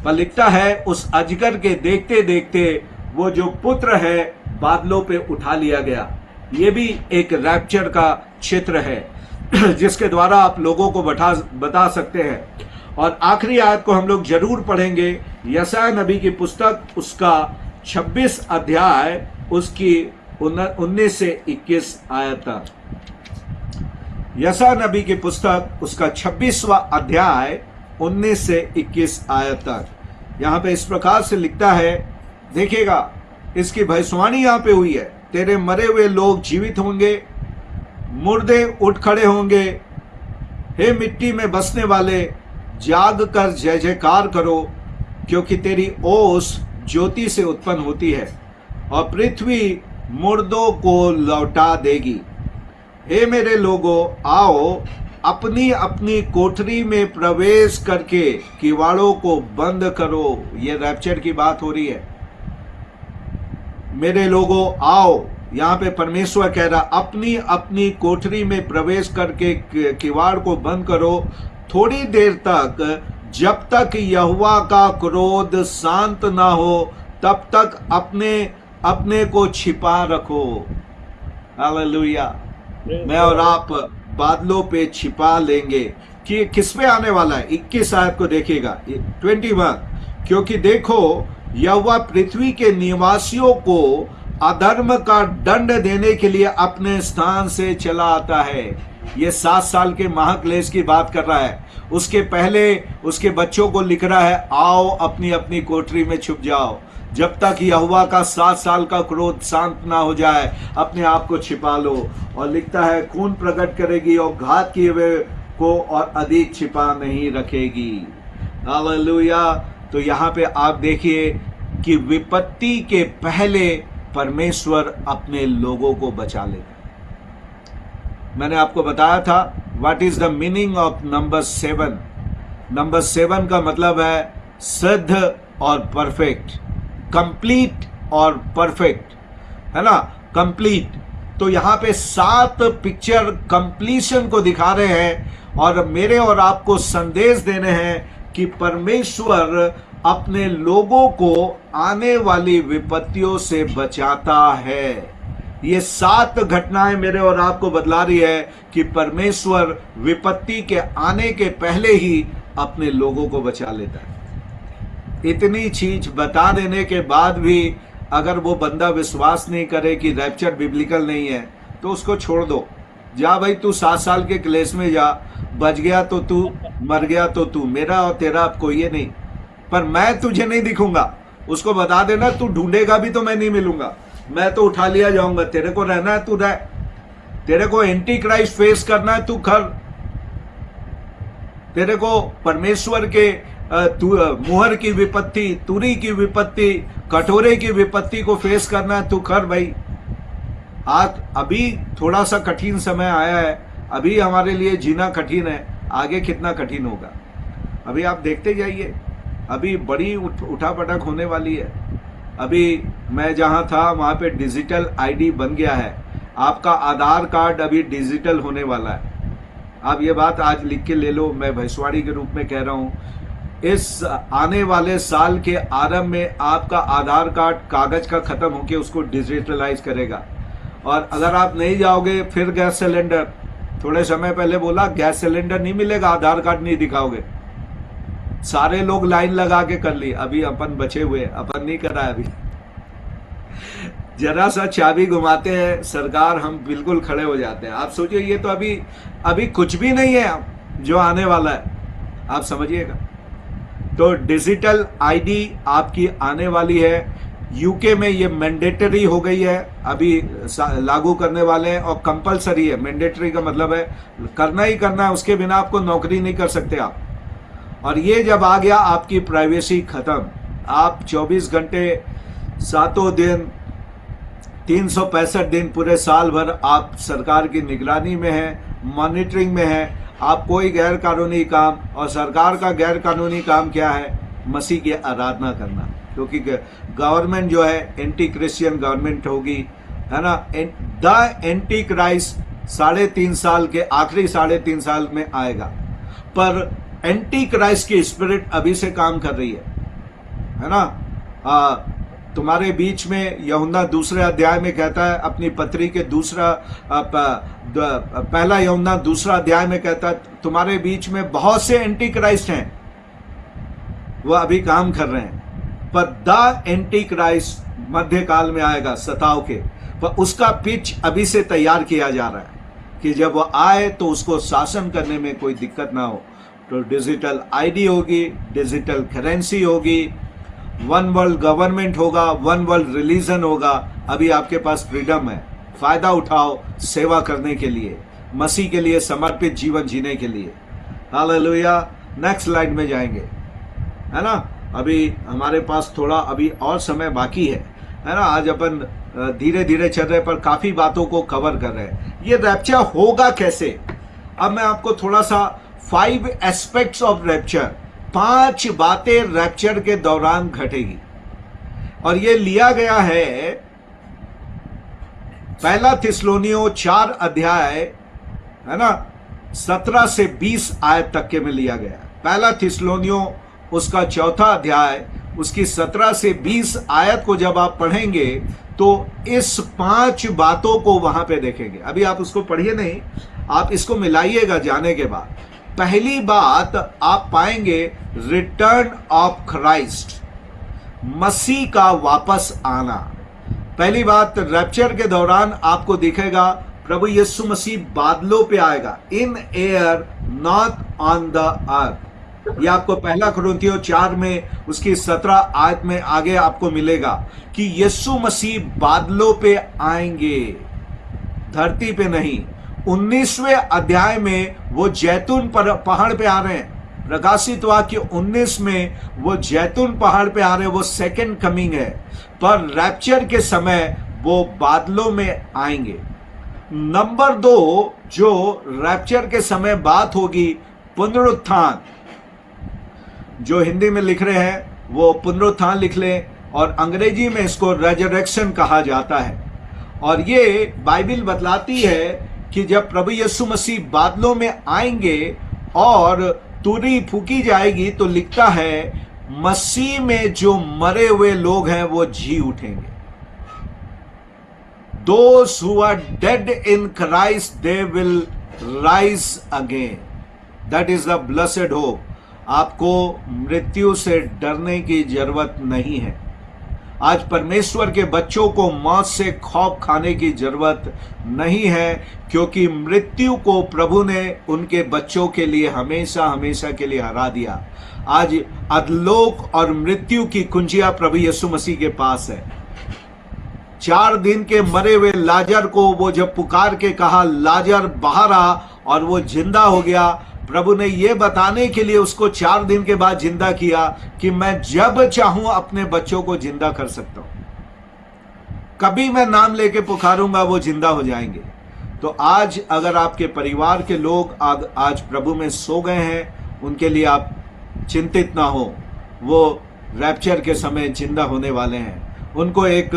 पर लिखता है उस अजगर के देखते देखते वो जो पुत्र है बादलों पे उठा लिया गया। ये भी एक रैप्चर का चित्र है जिसके द्वारा आप लोगों को बता सकते हैं। और आखिरी आयत को हम लोग जरूर पढ़ेंगे, यशायाह नबी की पुस्तक उसका 26 अध्याय उसकी 19 से 21 आयत तक। यशायाह नबी की पुस्तक उसका 26वां अध्याय 19 से 21 आयत तक। यहां पे इस प्रकार से लिखता है, देखिएगा इसकी भविष्यवाणी यहां पे हुई है, तेरे मरे हुए लोग जीवित होंगे, मुर्दे उठ खड़े होंगे। हे मिट्टी में बसने वाले, जाग कर जय जयकार करो, क्योंकि तेरी ओस ज्योति से उत्पन्न होती है और पृथ्वी मुर्दों को लौटा देगी। हे मेरे लोगों, आओ अपनी अपनी कोठरी में प्रवेश करके किवाड़ों को बंद करो। ये रैप्चर की बात हो रही है। मेरे लोगों आओ, यहां पे परमेश्वर कह रहा, अपनी अपनी कोठरी में प्रवेश करके किवाड़ को बंद करो थोड़ी देर तक, जब तक यहोवा का क्रोध शांत ना हो तब तक अपने अपने को छिपा रखो। हालेलुया। मैं और आप बादलों पे छिपा लेंगे। कि किस पे आने वाला है? 21 आयत को देखिएगा, 21। क्योंकि देखो, यहोवा पृथ्वी के निवासियों को अधर्म का दंड देने के लिए अपने स्थान से चला आता है। ये 7 साल के महाक्लेश की बात कर रहा है। उसके पहले उसके बच्चों को लिख रहा है, आओ अपनी अपनी कोठरी में छुप जाओ, जब तक यहोवा का 7 साल का क्रोध शांत ना हो जाए, अपने आप को छिपा लो। और लिखता है, खून प्रकट करेगी और घात किए हुए को और अधिक छिपा नहीं रखेगी। हालेलुया। तो यहाँ पे आप देखिए कि विपत्ति के पहले परमेश्वर अपने लोगों को बचा लेता है। मैंने आपको बताया था what is the meaning of number 7। Number 7 का मतलब है सिद्ध और परफेक्ट, कंप्लीट और परफेक्ट, है ना, कंप्लीट। तो यहां पे 7 पिक्चर कंप्लीशन को दिखा रहे हैं और मेरे और आपको संदेश देने हैं कि परमेश्वर अपने लोगों को आने वाली विपत्तियों से बचाता है। ये 7 घटनाएं मेरे और आपको बतला रही है कि परमेश्वर विपत्ति के आने के पहले ही अपने लोगों को बचा लेता है। इतनी चीज बता देने के बाद भी अगर वो बंदा विश्वास नहीं करे कि रैप्चर बिब्लिकल नहीं है, तो उसको छोड़ दो। जा भाई, तू 7 साल के क्लेश में जा, बच गया तो तू, मर गया तो तू, मेरा और तेरा अब कोई है नहीं। पर मैं तुझे नहीं दिखूंगा। उसको बता देना, तू ढूंढेगा भी तो मैं नहीं मिलूंगा, मैं तो उठा लिया जाऊंगा। तेरे को रहना है तू रह, तेरे को एंटी क्राइस्ट फेस करना है तू कर, तेरे को परमेश्वर के मुहर की विपत्ति, तुरी की विपत्ति, कटोरे की विपत्ति को फेस करना है तू कर भाई। आज अभी थोड़ा सा कठिन समय आया है, अभी हमारे लिए जीना कठिन है, आगे कितना कठिन होगा अभी आप देखते जाइए। अभी बड़ी उठापटक होने वाली है। अभी मैं जहां था वहां पे डिजिटल आईडी बन गया है। आपका आधार कार्ड अभी डिजिटल होने वाला है। आप ये बात आज लिख के ले लो, मैं भैंसवाड़ी के रूप में कह रहा हूं। इस आने वाले साल के आरंभ में आपका आधार कार्ड कागज का खत्म होकर उसको डिजिटलाइज करेगा। और अगर आप नहीं जाओगे फिर गैस सिलेंडर, थोड़े समय पहले बोला गैस सिलेंडर नहीं मिलेगा आधार कार्ड नहीं दिखाओगे। सारे लोग लाइन लगा के कर ली, अभी अपन बचे हुए, अपन नहीं कर रहा है। अभी जरा सा चाबी घुमाते हैं सरकार, हम बिल्कुल खड़े हो जाते हैं। आप सोचिए, ये तो अभी कुछ भी नहीं है जो आने वाला है, आप समझिएगा। तो डिजिटल आईडी आपकी आने वाली है। यूके में ये मैंडेटरी हो गई है, अभी लागू करने वाले हैं, और कंपलसरी है। मैंडेटरी का मतलब है करना ही करना है, उसके बिना आपको नौकरी नहीं कर सकते आप। और ये जब आ गया, आपकी प्राइवेसी खत्म। आप 24 घंटे 7 दिन 365 दिन पूरे साल भर आप सरकार की निगरानी में हैं, मॉनिटरिंग में हैं। आप कोई गैर कानूनी काम, और सरकार का गैर कानूनी काम क्या है? मसीह की आराधना करना। क्योंकि गवर्नमेंट जो है एंटी क्रिश्चियन गवर्नमेंट होगी, है ना। द एंटी क्राइस्ट 3.5 साल के आखिरी 3.5 साल में आएगा। पर एंटी क्राइस्ट की स्पिरिट अभी से काम कर रही है ना। तुम्हारे बीच में यूहन्ना 2 अध्याय में कहता है, अपनी पत्री के पहला यूहन्ना 2 अध्याय में कहता है, तुम्हारे बीच में बहुत से एंटी क्राइस्ट हैं, वो अभी काम कर रहे हैं। पर द एंटी क्राइस्ट मध्यकाल में आएगा सताव के, पर उसका पिच अभी से तैयार किया जा रहा है कि जब वो आए तो उसको शासन करने में कोई दिक्कत ना हो। तो डिजिटल आईडी होगी, डिजिटल करेंसी होगी, वन वर्ल्ड गवर्नमेंट होगा, वन वर्ल्ड रिलीजन होगा। अभी आपके पास फ्रीडम है, फायदा उठाओ सेवा करने के लिए, मसीह के लिए समर्पित जीवन जीने के लिए। हालेलुया। नेक्स्ट स्लाइड में जाएंगे, है ना। अभी हमारे पास थोड़ा अभी और समय बाकी है ना। आज अपन धीरे धीरे चल रहे हैं, पर काफी बातों को कवर कर रहे हैं। ये रैप्चर होगा कैसे, अब मैं आपको थोड़ा सा 5 एस्पेक्ट्स ऑफ रैप्चर, 5 बातें रैप्चर के दौरान घटेगी। और ये लिया गया है पहला थिस्सलुनीयों 4 अध्याय, है ना, 17 से 20 आयत तक के में लिया गया। पहला थिस्सलुनीयों उसका 4था अध्याय, उसकी 17 से 20 आयत को जब आप पढ़ेंगे तो इस 5 बातों को वहां पे देखेंगे। अभी आप उसको पढ़िए नहीं, आप इसको मिलाइएगा जाने के बाद। पहली बात आप पाएंगे रिटर्न ऑफ क्राइस्ट, मसीह का वापस आना। पहली बात, रैप्चर के दौरान आपको दिखेगा प्रभु यीशु मसीह बादलों पे आएगा, in air not on the earth. यह आपको पहला कुरिन्थियों 4 में उसकी 17 आयत में आगे आपको मिलेगा कि यीशु मसीह बादलों पे आएंगे, धरती पे नहीं। 19वें अध्याय में वो जैतून पहाड़ पे आ रहे हैं। प्रकाशित वाक्य 19 में वो जैतून पहाड़ पे आ रहे हैं, वो सेकंड कमिंग है। पर रैप्चर के समय वो बादलों में आएंगे। नंबर 2 जो रैप्चर के समय बात होगी, पुनरुत्थान। जो हिंदी में लिख रहे हैं वो पुनरुत्थान लिख लें, और अंग्रेजी में इसको रेजरेक्शन कहा जाता है। और ये बाइबल बतलाती है कि जब प्रभु यीशु मसीह बादलों में आएंगे और तुरही फूकी जाएगी, तो लिखता है मसीह में जो मरे हुए लोग हैं वो जी उठेंगे। Those who are dead in Christ, they will rise again. That is the blessed hope. आपको मृत्यु से डरने की जरूरत नहीं है। आज परमेश्वर के बच्चों को मौत से खौफ खाने की जरूरत नहीं है, क्योंकि मृत्यु को प्रभु ने उनके बच्चों के लिए हमेशा हमेशा के लिए हरा दिया। आज अधलोक और मृत्यु की कुंजियां प्रभु यीशु मसीह के पास है। 4 दिन के मरे हुए लाजर को वो जब पुकार के कहा लाजर बाहर आ, और वो जिंदा हो गया, प्रभु ने ये बताने के लिए उसको 4 दिन के बाद जिंदा किया कि मैं जब चाहूं अपने बच्चों को जिंदा कर सकता हूं। कभी मैं नाम लेके पुकारूंगा वो जिंदा हो जाएंगे। तो आज अगर आपके परिवार के लोग आज प्रभु में सो गए हैं, उनके लिए आप चिंतित ना हो। वो रैप्चर के समय जिंदा होने वाले हैं। उनको एक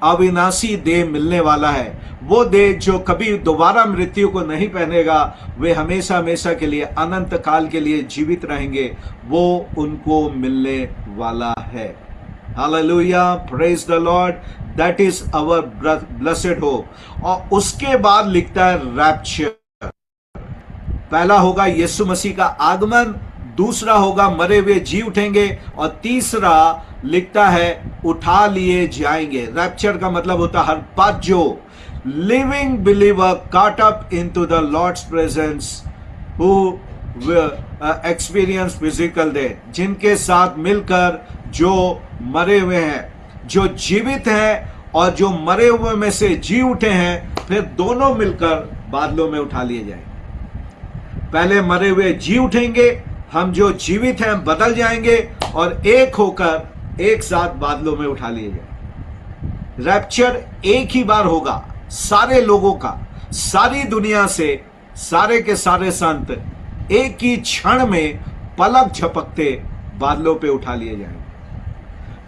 अविनाशी देह मिलने वाला है। वो देह जो कभी दोबारा मृत्यु को नहीं पहनेगा, वे हमेशा हमेशा के लिए अनंत काल के लिए जीवित रहेंगे, वो उनको मिलने वाला है। Hallelujah, praise the Lord, that is our blessed hope. और उसके बाद लिखता है रैप्चर। पहला होगा यीशु मसीह का आगमन, दूसरा होगा मरे हुए जी उठेंगे, और तीसरा लिखता है उठा लिए जाएंगे। रैप्चर का मतलब होता है हर बात जो living believer caught up into the Lord's presence who will experience physical death, जिनके साथ मिलकर जो मरे हुए हैं, जो जीवित हैं और जो मरे हुए में से जी उठे हैं, फिर दोनों मिलकर बादलों में उठा लिए जाएंगे। पहले मरे हुए जी उठेंगे, हम जो जीवित हैं बदल जाएंगे और एक होकर एक साथ बादलों में उठा लिए जाएंगे। रैप्चर एक ही बार होगा सारे लोगों का, सारी दुनिया से सारे के सारे संत एक ही क्षण में पलक झपकते बादलों पे उठा लिए जाएंगे।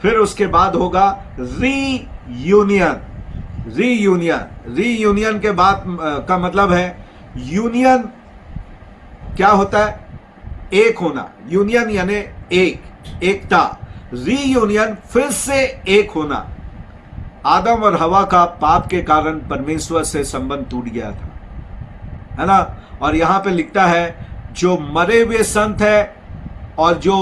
फिर उसके बाद होगा रीयूनियन। रीयूनियन के बाद का मतलब है यूनियन क्या होता है? एक होना। यूनियन यानी एकता। रीयूनियन फिर से एक होना। आदम और हवा का पाप के कारण परमेश्वर से संबंध टूट गया था, है ना। और यहां पे लिखता है जो मरे हुए संत है और जो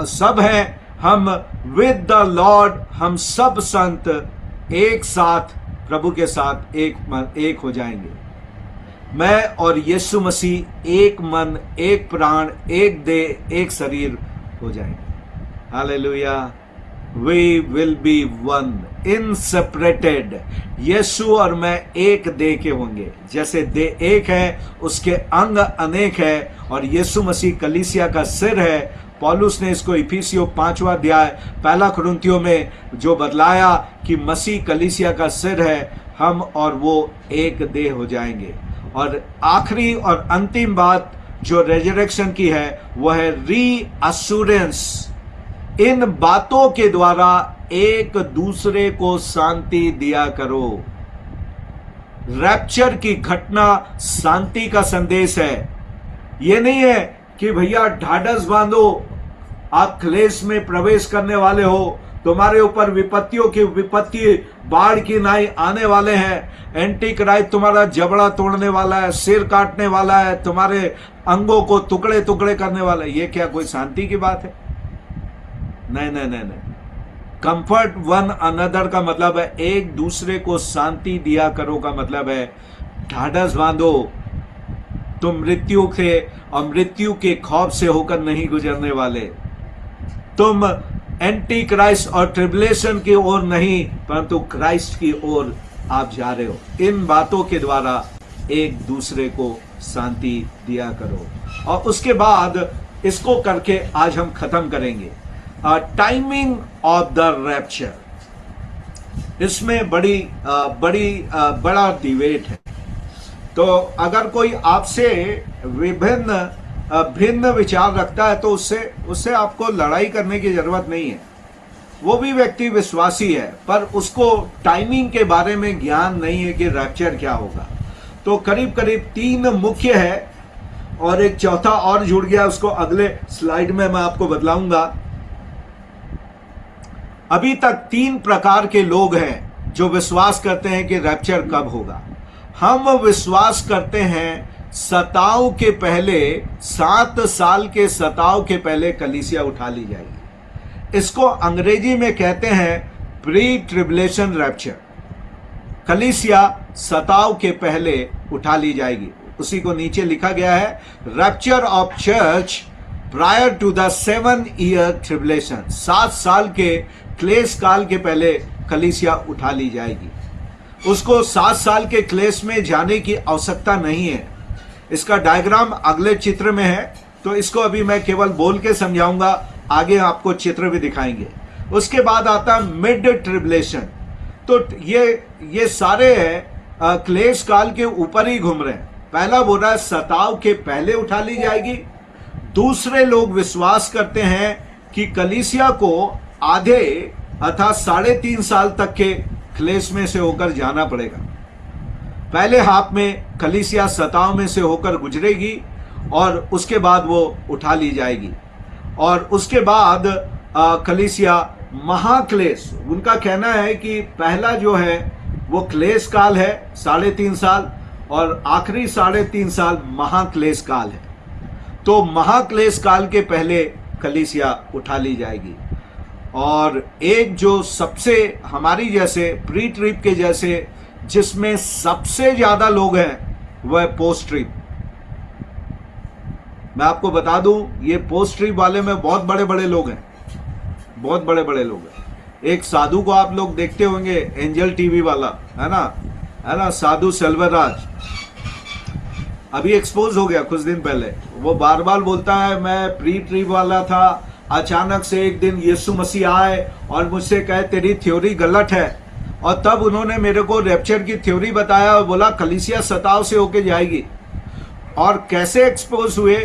सब है, हम विद द लॉर्ड, हम सब संत एक साथ प्रभु के साथ एक हो जाएंगे। मैं और यीशु मसीह एक मन, एक प्राण, एक देह, एक शरीर हो जाएंगे। Hallelujah. We will be one, inseparated. Yeshu और मैं एक देह के होंगे। जैसे देह एक है, उसके अंग अनेक है, और यीशु मसीह कलीसिया का सिर है। पौलुस ने इसको इफिसियों 5वां अध्याय 1 कुरिन्थियों में जो बतलाया कि मसीह कलीसिया का सिर है, हम और वो एक देह हो जाएंगे। और आखिरी और अंतिम बात जो रेजरेक्शन की है वो है रीअश्योरेंस। इन बातों के द्वारा एक दूसरे को शांति दिया करो। रैप्चर की घटना शांति का संदेश है। यह नहीं है कि भैया ढाढ़स बांधो, आप क्लेश में प्रवेश करने वाले हो, तुम्हारे ऊपर विपत्तियों की विपत्ति बाढ़ की नाई आने वाले हैं, एंटी क्राइस्ट तुम्हारा जबड़ा तोड़ने वाला है, सिर काटने वाला है, तुम्हारे अंगों को टुकड़े टुकड़े करने वाला है। ये क्या कोई शांति की बात है? नहीं नहीं नहीं नहीं। कंफर्ट वन अनदर का मतलब है एक दूसरे को शांति दिया करो का मतलब है ढाढ़स बांधो। तुम मृत्यु से और मृत्यु के खौफ से होकर नहीं गुजरने वाले। तुम एंटी क्राइस्ट और ट्रिबुलेशन की ओर नहीं, परंतु क्राइस्ट की ओर आप जा रहे हो। इन बातों के द्वारा एक दूसरे को शांति दिया करो। और उसके बाद इसको करके आज हम खत्म करेंगे टाइमिंग ऑफ द रैप्चर। इसमें बड़ा डिबेट है। तो अगर कोई आपसे भिन्न विचार रखता है तो उससे आपको लड़ाई करने की जरूरत नहीं है। वो भी व्यक्ति विश्वासी है, पर उसको टाइमिंग के बारे में ज्ञान नहीं है कि रैप्चर क्या होगा। तो करीब करीब 3 मुख्य है और एक चौथा और जुड़ गया, उसको अगले स्लाइड में मैं आपको बतलाऊंगा। अभी तक 3 प्रकार के लोग हैं जो विश्वास करते हैं कि रैप्चर कब होगा। हम विश्वास करते हैं सताव के पहले, 7 साल के सताव के पहले कलीसिया उठा ली जाएगी। इसको अंग्रेजी में कहते हैं प्री ट्रिबुलेशन रैप्चर। कलीसिया सताव के पहले उठा ली जाएगी। उसी को नीचे लिखा गया है, rapture of church prior to the 7 year tribulation. 7 साल के क्लेश काल के पहले कलीसिया उठा ली जाएगी। उसको 7 साल के क्लेश में जाने की आवश्यकता नहीं है। इसका डायग्राम अगले चित्र में है, तो इसको अभी मैं केवल बोल के समझाऊंगा, आगे आपको चित्र भी दिखाएंगे। उसके बाद आता है मिड ट्रिबुलेशन। तो ये सारे क्लेश काल के ऊपर ही घूम रहे हैं। पहला बोल रहा है सताव के पहले उठा ली जाएगी। दूसरे लोग विश्वास करते हैं कि कलीसिया को आधे अर्थात 3.5 साल तक के क्लेश में से होकर जाना पड़ेगा। पहले हाफ में कलीसिया सताव में से होकर गुजरेगी और उसके बाद वो उठा ली जाएगी। और उसके बाद कलीसिया महाक्लेश, उनका कहना है कि पहला जो है वो क्लेश काल है 3.5 साल, और आखिरी 3.5 साल महाक्लेश काल है। तो महाक्लेश काल के पहले कलीसिया उठा ली जाएगी। और एक जो सबसे हमारी जैसे प्री ट्रिप के जैसे जिसमें सबसे ज्यादा लोग हैं वह है पोस्ट ट्रिप। मैं आपको बता दूं, ये पोस्ट ट्रिप वाले में बहुत बड़े बड़े लोग हैं, बहुत बड़े बड़े लोग हैं। एक साधु को आप लोग देखते होंगे, एंजल टीवी वाला, है ना, साधु सेल्वराज। अभी एक्सपोज हो गया कुछ दिन पहले। वो बार बार बोलता है मैं प्री ट्रिप वाला था, अचानक से एक दिन यीशु मसीह आए और मुझसे कहे तेरी थ्योरी गलत है। और तब उन्होंने मेरे को रैप्चर की थ्योरी बताया और बोला कलीसिया सताव से होके जाएगी। और कैसे एक्सपोज हुए,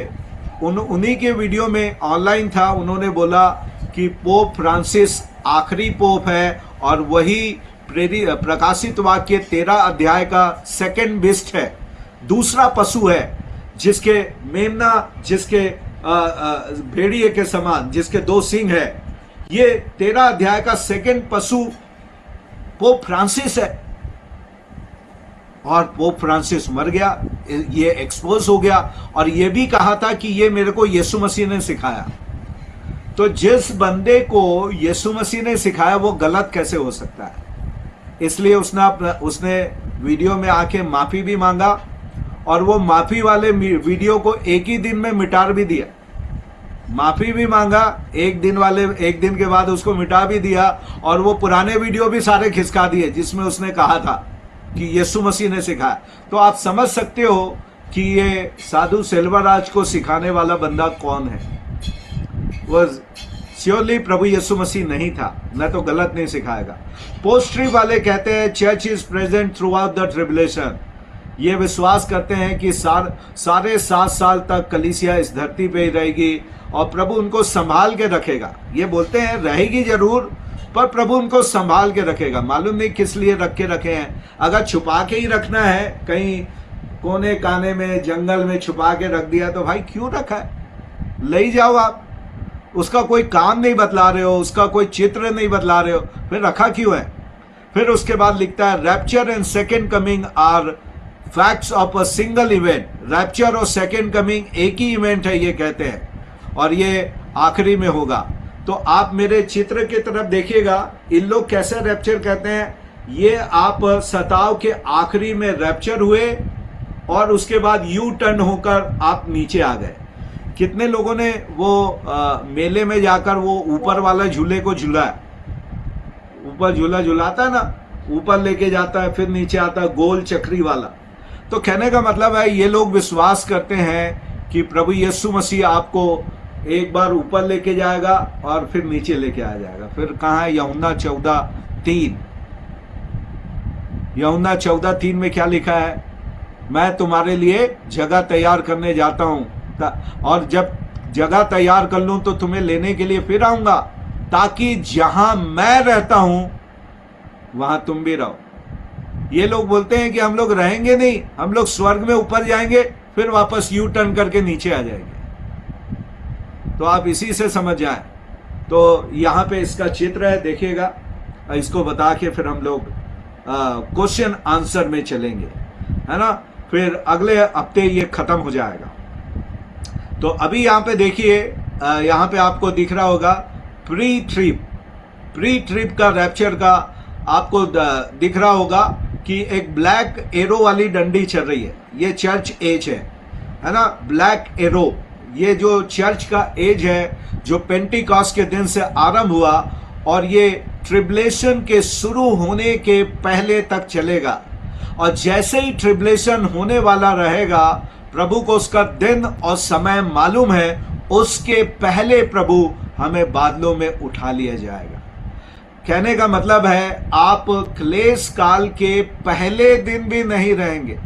उन्हीं के वीडियो में ऑनलाइन था। उन्होंने बोला कि पोप फ्रांसिस आखिरी पोप है और वही प्रकाशित वाक्य 13 अध्याय का 2nd बिस्ट है, दूसरा पशु है जिसके मेमना, जिसके भेड़िए के समान, जिसके 2 सिंग है। ये 13 अध्याय का 2nd पशु पोप फ्रांसिस है। और पोप फ्रांसिस मर गया, ये एक्सपोज हो गया। और ये भी कहा था कि ये मेरे को यीशु मसीह ने सिखाया। तो जिस बंदे को यीशु मसीह ने सिखाया वो गलत कैसे हो सकता है? इसलिए उसने वीडियो में आके माफी भी मांगा और वो माफी वाले वीडियो को एक ही दिन में मिटा भी दिया। माफी भी मांगा, एक दिन के बाद उसको मिटा भी दिया, और वो पुराने वीडियो भी सारे खिसका दिए जिसमें उसने कहा था कि यीशु मसीह ने सिखाया। तो आप समझ सकते हो कि ये साधु सेल्वराज को सिखाने वाला बंदा कौन है। वो श्योरली प्रभु यीशु मसीह नहीं था, न तो गलत नहीं सिखाएगा। पोस्ट्री वाले कहते हैं church is present through out the tribulation. ये विश्वास करते हैं कि सारे 7 साल तक कलीसिया इस धरती पे ही रहेगी और प्रभु उनको संभाल के रखेगा। ये बोलते हैं रहेगी जरूर, पर प्रभु उनको संभाल के रखेगा। मालूम नहीं किस लिए रखे हैं। अगर छुपा के ही रखना है, कहीं कोने काने में जंगल में छुपा के रख दिया, तो भाई क्यों रखा है, ले ही जाओ आप। उसका कोई काम नहीं बतला रहे हो, उसका कोई चित्र नहीं बतला रहे हो, फिर रखा क्यों है। फिर उसके बाद लिखता है rapture and second coming are facts of a single event. Rapture और सेकेंड कमिंग एक ही इवेंट है, ये कहते हैं, और ये आखिरी में होगा। तो आप मेरे चित्र की तरफ देखिएगा, इन लोग कैसे रैप्चर कहते हैं। ये आप सताव के आखिरी में रैप्चर हुए और उसके बाद यू टर्न होकर आप नीचे आ गए। कितने लोगों ने वो मेले में जाकर वो ऊपर वाला झूले को झूला, ऊपर झूला झुलाता है ना, ऊपर लेके जाता है फिर नीचे आता है, गोल चक्री वाला। तो कहने का मतलब है ये लोग विश्वास करते हैं कि प्रभु यीशु मसीह आपको एक बार ऊपर लेके जाएगा और फिर नीचे लेके आ जाएगा। फिर कहाँ है यूहन्ना 14:3। यूहन्ना 14:3 में क्या लिखा है, मैं तुम्हारे लिए जगह तैयार करने जाता हूं, और जब जगह तैयार कर लूं तो तुम्हें लेने के लिए फिर आऊंगा, ताकि जहां मैं रहता हूं वहां तुम भी रहो। ये लोग बोलते हैं कि हम लोग रहेंगे नहीं, हम लोग स्वर्ग में ऊपर जाएंगे फिर वापस यू टर्न करके नीचे आ जाएंगे। तो आप इसी से समझ जाएं। तो यहां पे इसका चित्र है, देखिएगा, इसको बता के फिर हम लोग क्वेश्चन आंसर में चलेंगे, है ना। फिर अगले हफ्ते ये खत्म हो जाएगा। तो अभी यहाँ पे देखिए, यहाँ पे आपको दिख रहा होगा प्री ट्रिप का रैप्चर का आपको दिख रहा होगा कि एक ब्लैक एरो वाली डंडी चल रही है। ये चर्च एज है ना, ब्लैक एरो। ये जो चर्च का एज है जो पेंटिकॉस्ट के दिन से आरंभ हुआ और ये ट्रिबुलेशन के शुरू होने के पहले तक चलेगा। और जैसे ही ट्रिबुलेशन होने वाला रहेगा, प्रभु को उसका दिन और समय मालूम है, उसके पहले प्रभु हमें बादलों में उठा लिया जाएगा। कहने का मतलब है आप क्लेश काल के पहले दिन भी नहीं रहेंगे।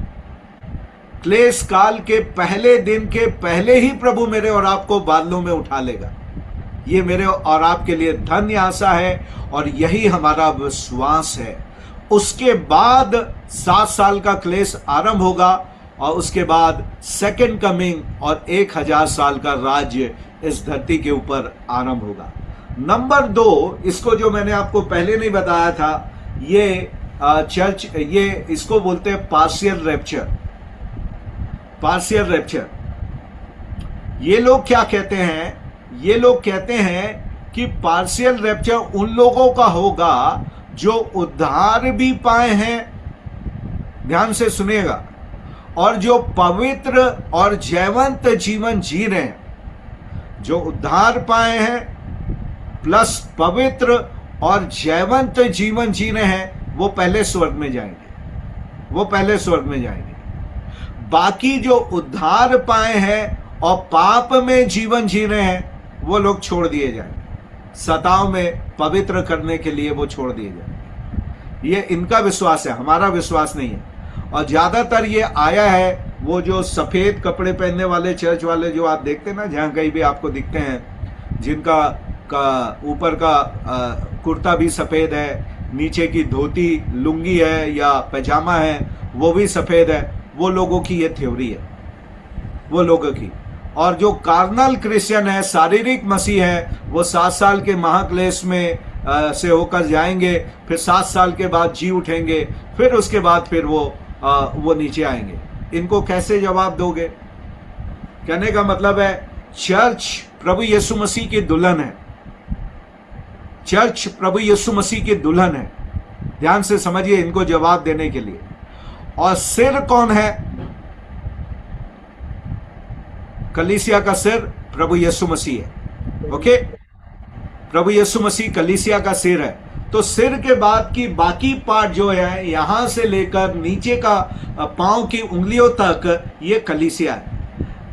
क्लेश काल के पहले दिन के पहले ही प्रभु मेरे और आपको बादलों में उठा लेगा। ये मेरे और आपके लिए धन्य आशा है और यही हमारा विश्वास है। उसके बाद 7 साल का क्लेश आरंभ होगा और उसके बाद सेकंड कमिंग और 1000 साल का राज्य इस धरती के ऊपर आरंभ होगा। नंबर 2, इसको जो मैंने आपको पहले नहीं बताया था, ये चर्च, ये इसको बोलते हैं पार्शियल रैप्चर। पार्शियल रैप्चर, ये लोग क्या कहते हैं, ये लोग कहते हैं कि पार्शियल रैप्चर उन लोगों का होगा जो उद्धार भी पाए हैं, ध्यान से सुनिएगा, और जो पवित्र और जयवंत जीवन जी रहे हैं। जो उद्धार पाए हैं प्लस पवित्र और जयवंत जीवन जी रहे हैं, वो पहले स्वर्ग में जाएंगे, वो पहले स्वर्ग में जाएंगे। बाकी जो उद्धार पाए हैं और पाप में जीवन जी रहे हैं, वो लोग छोड़ दिए जाएंगे, सताव में पवित्र करने के लिए वो छोड़ दिए जाएंगे। ये इनका विश्वास है, हमारा विश्वास नहीं है। और ज्यादातर ये आया है वो जो सफेद कपड़े पहनने वाले चर्च वाले जो आप देखते हैं ना, जहां कहीं भी आपको दिखते हैं, जिनका ऊपर का कुर्ता भी सफेद है, नीचे की धोती लुंगी है या पैजामा है वो भी सफेद है, वो लोगों की ये थ्योरी है, वो लोगों की। और जो कार्नल क्रिश्चियन है, शारीरिक मसीह है, वो 7 साल के महाक्लेश में से होकर जाएंगे, फिर 7 साल के बाद जी उठेंगे, फिर उसके बाद फिर वो नीचे आएंगे। इनको कैसे जवाब दोगे? कहने का मतलब है चर्च प्रभु यीशु मसीह की दुल्हन है, चर्च प्रभु यीशु मसीह की दुल्हन है। ध्यान से समझिए इनको जवाब देने के लिए। और सिर कौन है? कलीसिया का सिर प्रभु यीशु मसीह है। ओके, प्रभु यीशु मसीह कलीसिया का सिर है। तो सिर के बाद की बाकी पार्ट जो है, यहां से लेकर नीचे का पांव की उंगलियों तक, ये कलीसिया है।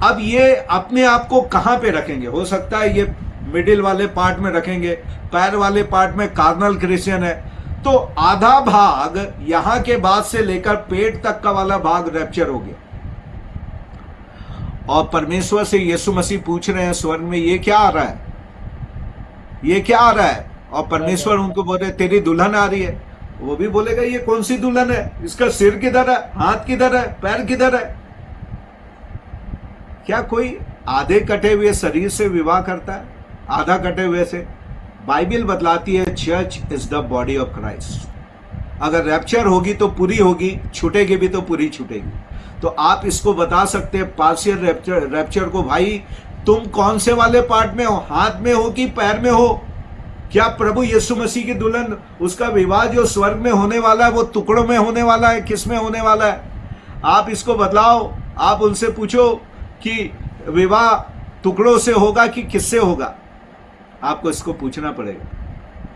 अब ये अपने आप को कहां पे रखेंगे? हो सकता है ये मिडिल वाले पार्ट में रखेंगे, पैर वाले पार्ट में कार्नल क्रिश्चियन है, तो आधा भाग यहां के बाद से लेकर पेट तक का वाला भाग रैप्चर हो गया। और परमेश्वर से यीशु मसीह पूछ रहे हैं स्वर्ग में, ये क्या आ रहा है, ये क्या आ रहा है? और परमेश्वर उनको बोल रहे, तेरी दुल्हन आ रही है। वो भी बोलेगा, ये कौन सी दुल्हन है, इसका सिर किधर है, हाथ किधर है, पैर किधर है? क्या कोई आधे कटे हुए शरीर से विवाह करता है? आधा कटे हुए से? बाइबल बतलाती है church is the body of Christ. अगर रैप्चर होगी तो पूरी होगी, छूटेगी भी तो पूरी छूटेगी। तो आप इसको बता सकते हैं पार्शियल रैप्चर को, भाई तुम कौन से वाले पार्ट में हो, हाथ में हो कि पैर में हो? क्या प्रभु यीशु मसीह की दुल्हन, उसका विवाह जो स्वर्ग में होने वाला है वो टुकड़ों में होने वाला है, किस में होने वाला है? आप इसको बतलाओ। आप उनसे पूछो कि विवाह टुकड़ों से होगा कि किससे होगा? आपको इसको पूछना पड़ेगा,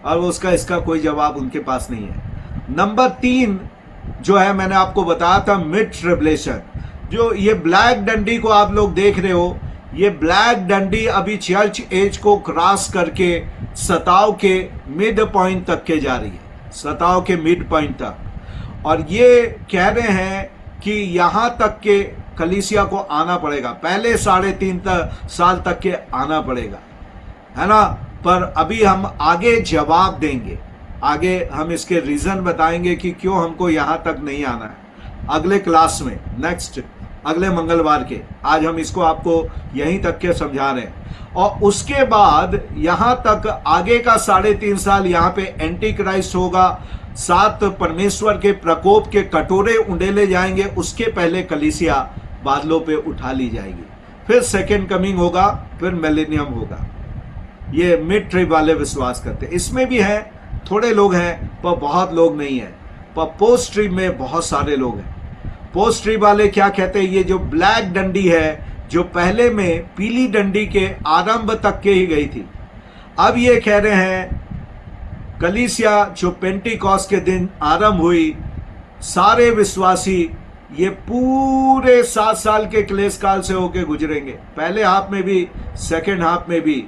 और उसका इसका कोई जवाब उनके पास नहीं है। नंबर 3 जो है, मैंने आपको बताया था मिड ट्रिबुलेशन। जो ये ब्लैक डंडी को आप लोग देख रहे हो, ये ब्लैक डंडी अभी चर्च एज को क्रॉस करके सताव के मिड पॉइंट तक के जा रही है, सताव के मिड पॉइंट तक। और ये कह रहे हैं कि यहां तक के कलीसिया को आना पड़ेगा, पहले 3.5 साल तक के आना पड़ेगा, है ना। पर अभी हम आगे जवाब देंगे, आगे हम इसके रीजन बताएंगे कि क्यों हमको यहां तक नहीं आना है, अगले क्लास में, नेक्स्ट अगले मंगलवार के। आज हम इसको आपको यहीं तक के समझा रहे हैं। और उसके बाद यहां तक आगे का 3.5 साल यहां पे एंटी क्राइस्ट होगा, 7 परमेश्वर के प्रकोप के कटोरे उंडेले जाएंगे। उसके पहले कलीसिया बादलों पे उठा ली जाएगी, फिर सेकेंड कमिंग होगा, फिर मिलेनियम होगा। ये मिड ट्रिब वाले विश्वास करते हैं। इसमें भी हैं, थोड़े लोग हैं, पर बहुत लोग नहीं है। पर पोस्ट ट्रिब में बहुत सारे लोग हैं। पोस्ट ट्रिब वाले क्या कहते हैं, ये जो ब्लैक डंडी है, जो पहले में पीली डंडी के आरंभ तक के ही गई थी, अब ये कह रहे हैं कलीसिया जो पेंटिकॉस्ट के दिन आरंभ हुई, सारे विश्वासी ये पूरे 7 साल के क्लेश काल से होकर गुजरेंगे। पहले हाफ में भी, सेकेंड हाफ में भी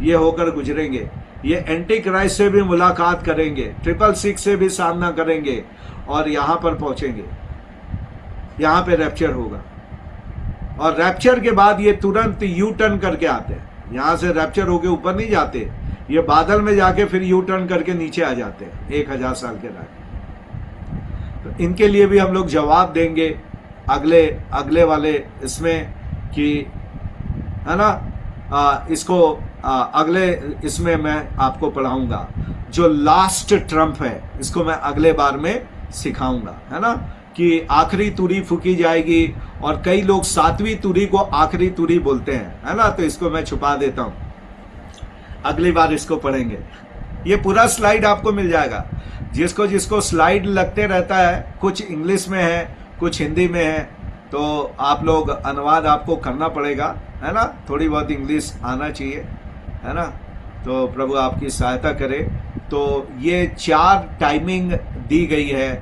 ये होकर गुजरेंगे। ये एंटी क्राइस्ट से भी मुलाकात करेंगे, 666 से भी सामना करेंगे, और यहां पर पहुंचेंगे। यहां पे रैप्चर होगा, और रैप्चर के बाद ये तुरंत यू टर्न करके आते हैं। यहां से रैप्चर होके ऊपर नहीं जाते, ये बादल में जाके फिर यू टर्न करके नीचे आ जाते हैं 1000 साल के बाद। तो इनके लिए भी हम लोग जवाब देंगे अगले वाले इसमें, कि है ना, इसको अगले इसमें मैं आपको पढ़ाऊंगा। जो लास्ट ट्रम्प है, इसको मैं अगले बार में सिखाऊंगा, है ना, कि आखिरी तुरी फूकी जाएगी। और कई लोग 7वीं तुरी को आखिरी तुरी बोलते हैं, है ना, तो इसको मैं छुपा देता हूं, अगली बार इसको पढ़ेंगे। ये पूरा स्लाइड आपको मिल जाएगा। जिसको जिसको स्लाइड लगते रहता है, कुछ इंग्लिश में है, कुछ हिंदी में है, तो आप लोग अनुवाद आपको करना पड़ेगा, है ना, थोड़ी बहुत इंग्लिश आना चाहिए, है ना। तो प्रभु आपकी सहायता करे। तो ये 4 टाइमिंग दी गई है,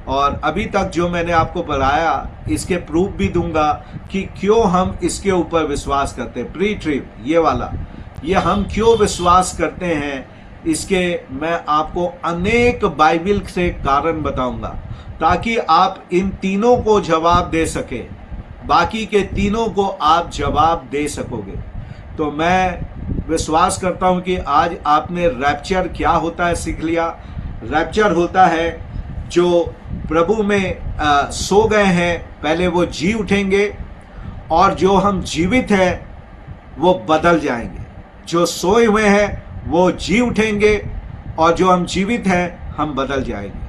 और अभी तक जो मैंने आपको बताया, इसके प्रूफ भी दूंगा कि क्यों हम इसके ऊपर विश्वास करते हैं। प्री ट्रिप ये वाला, ये हम क्यों विश्वास करते हैं, इसके मैं आपको अनेक बाइबल से कारण बताऊंगा, ताकि आप इन तीनों को जवाब दे सके, बाकी के तीनों को आप जवाब दे सकोगे। तो मैं विश्वास करता हूं कि आज आपने रैप्चर क्या होता है सीख लिया। रैप्चर होता है जो प्रभु में सो गए हैं, पहले वो जी उठेंगे, और जो हम जीवित हैं वो बदल जाएंगे। जो सोए हुए हैं वो जी उठेंगे, और जो हम जीवित हैं हम बदल जाएंगे।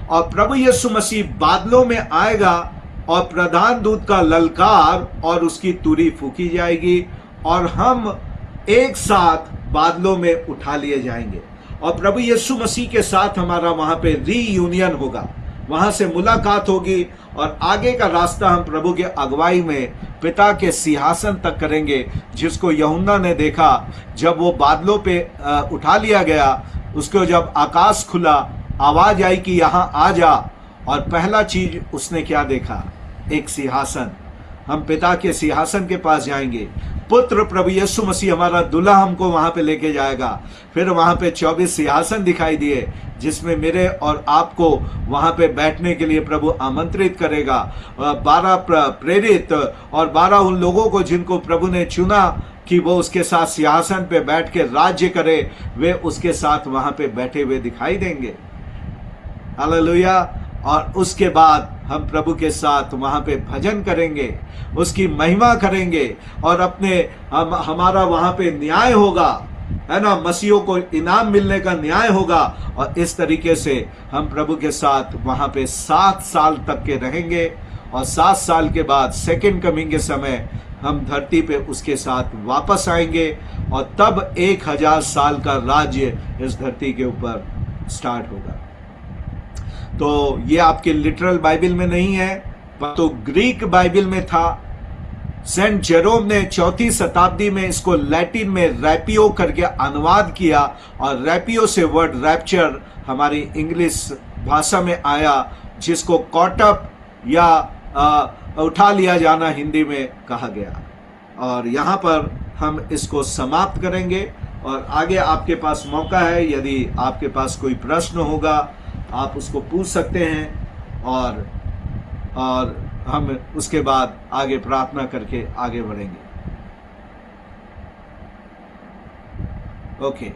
और प्रभु यीशु मसीह बादलों में आएगा, और प्रधान दूत का ललकार और उसकी तुरी फूकी जाएगी, और हम एक साथ बादलों में उठा लिए जाएंगे, और प्रभु यीशु मसीह के साथ हमारा वहां पे रीयूनियन होगा। वहां से मुलाकात होगी और आगे का रास्ता हम प्रभु के अगुवाई में पिता के सिंहासन तक करेंगे, जिसको यूहन्ना ने देखा जब वो बादलों पे उठा लिया गया। उसको जब आकाश खुला, आवाज आई कि यहां आ जा, और पहला चीज उसने क्या देखा? एक सिंहासन। हम पिता के सिंहासन के पास जाएंगे। पुत्र प्रभु यीशु मसीह हमारा दूल्हा हमको वहां पे लेके जाएगा। फिर वहां पे 24 सिंहासन दिखाई दिए, जिसमें मेरे और आपको वहां पे बैठने के लिए प्रभु आमंत्रित करेगा। 12 प्रेरित और 12 उन लोगों को जिनको प्रभु ने चुना कि वो उसके साथ सिंहासन पे बैठ के राज्य करे, वे उसके साथ वहां पे बैठे हुए दिखाई देंगे। हालेलुया। और उसके बाद हम प्रभु के साथ वहां पे भजन करेंगे, उसकी महिमा करेंगे, और हमारा वहां पे न्याय होगा, है ना। मसीहों को इनाम मिलने का न्याय होगा। और इस तरीके से हम प्रभु के साथ वहां पे 7 साल तक के रहेंगे। और 7 साल के बाद सेकंड कमिंग के समय हम धरती पे उसके साथ वापस आएंगे, और तब 1000 साल का राज्य इस धरती के ऊपर स्टार्ट होगा। तो ये आपके लिटरल बाइबल में नहीं है, पर तो ग्रीक बाइबल में था। सेंट जेरोम ने 4वीं शताब्दी में इसको लैटिन में रैपियो करके अनुवाद किया, और रैपियो से वर्ड रैप्चर हमारी इंग्लिश भाषा में आया, जिसको कॉट अप या उठा लिया जाना हिंदी में कहा गया। और यहाँ पर हम इसको समाप्त करेंगे, और आगे आपके पास मौका है, यदि आपके पास कोई प्रश्न होगा आप उसको पूछ सकते हैं, और हम उसके बाद आगे प्रार्थना करके आगे बढ़ेंगे। ओके।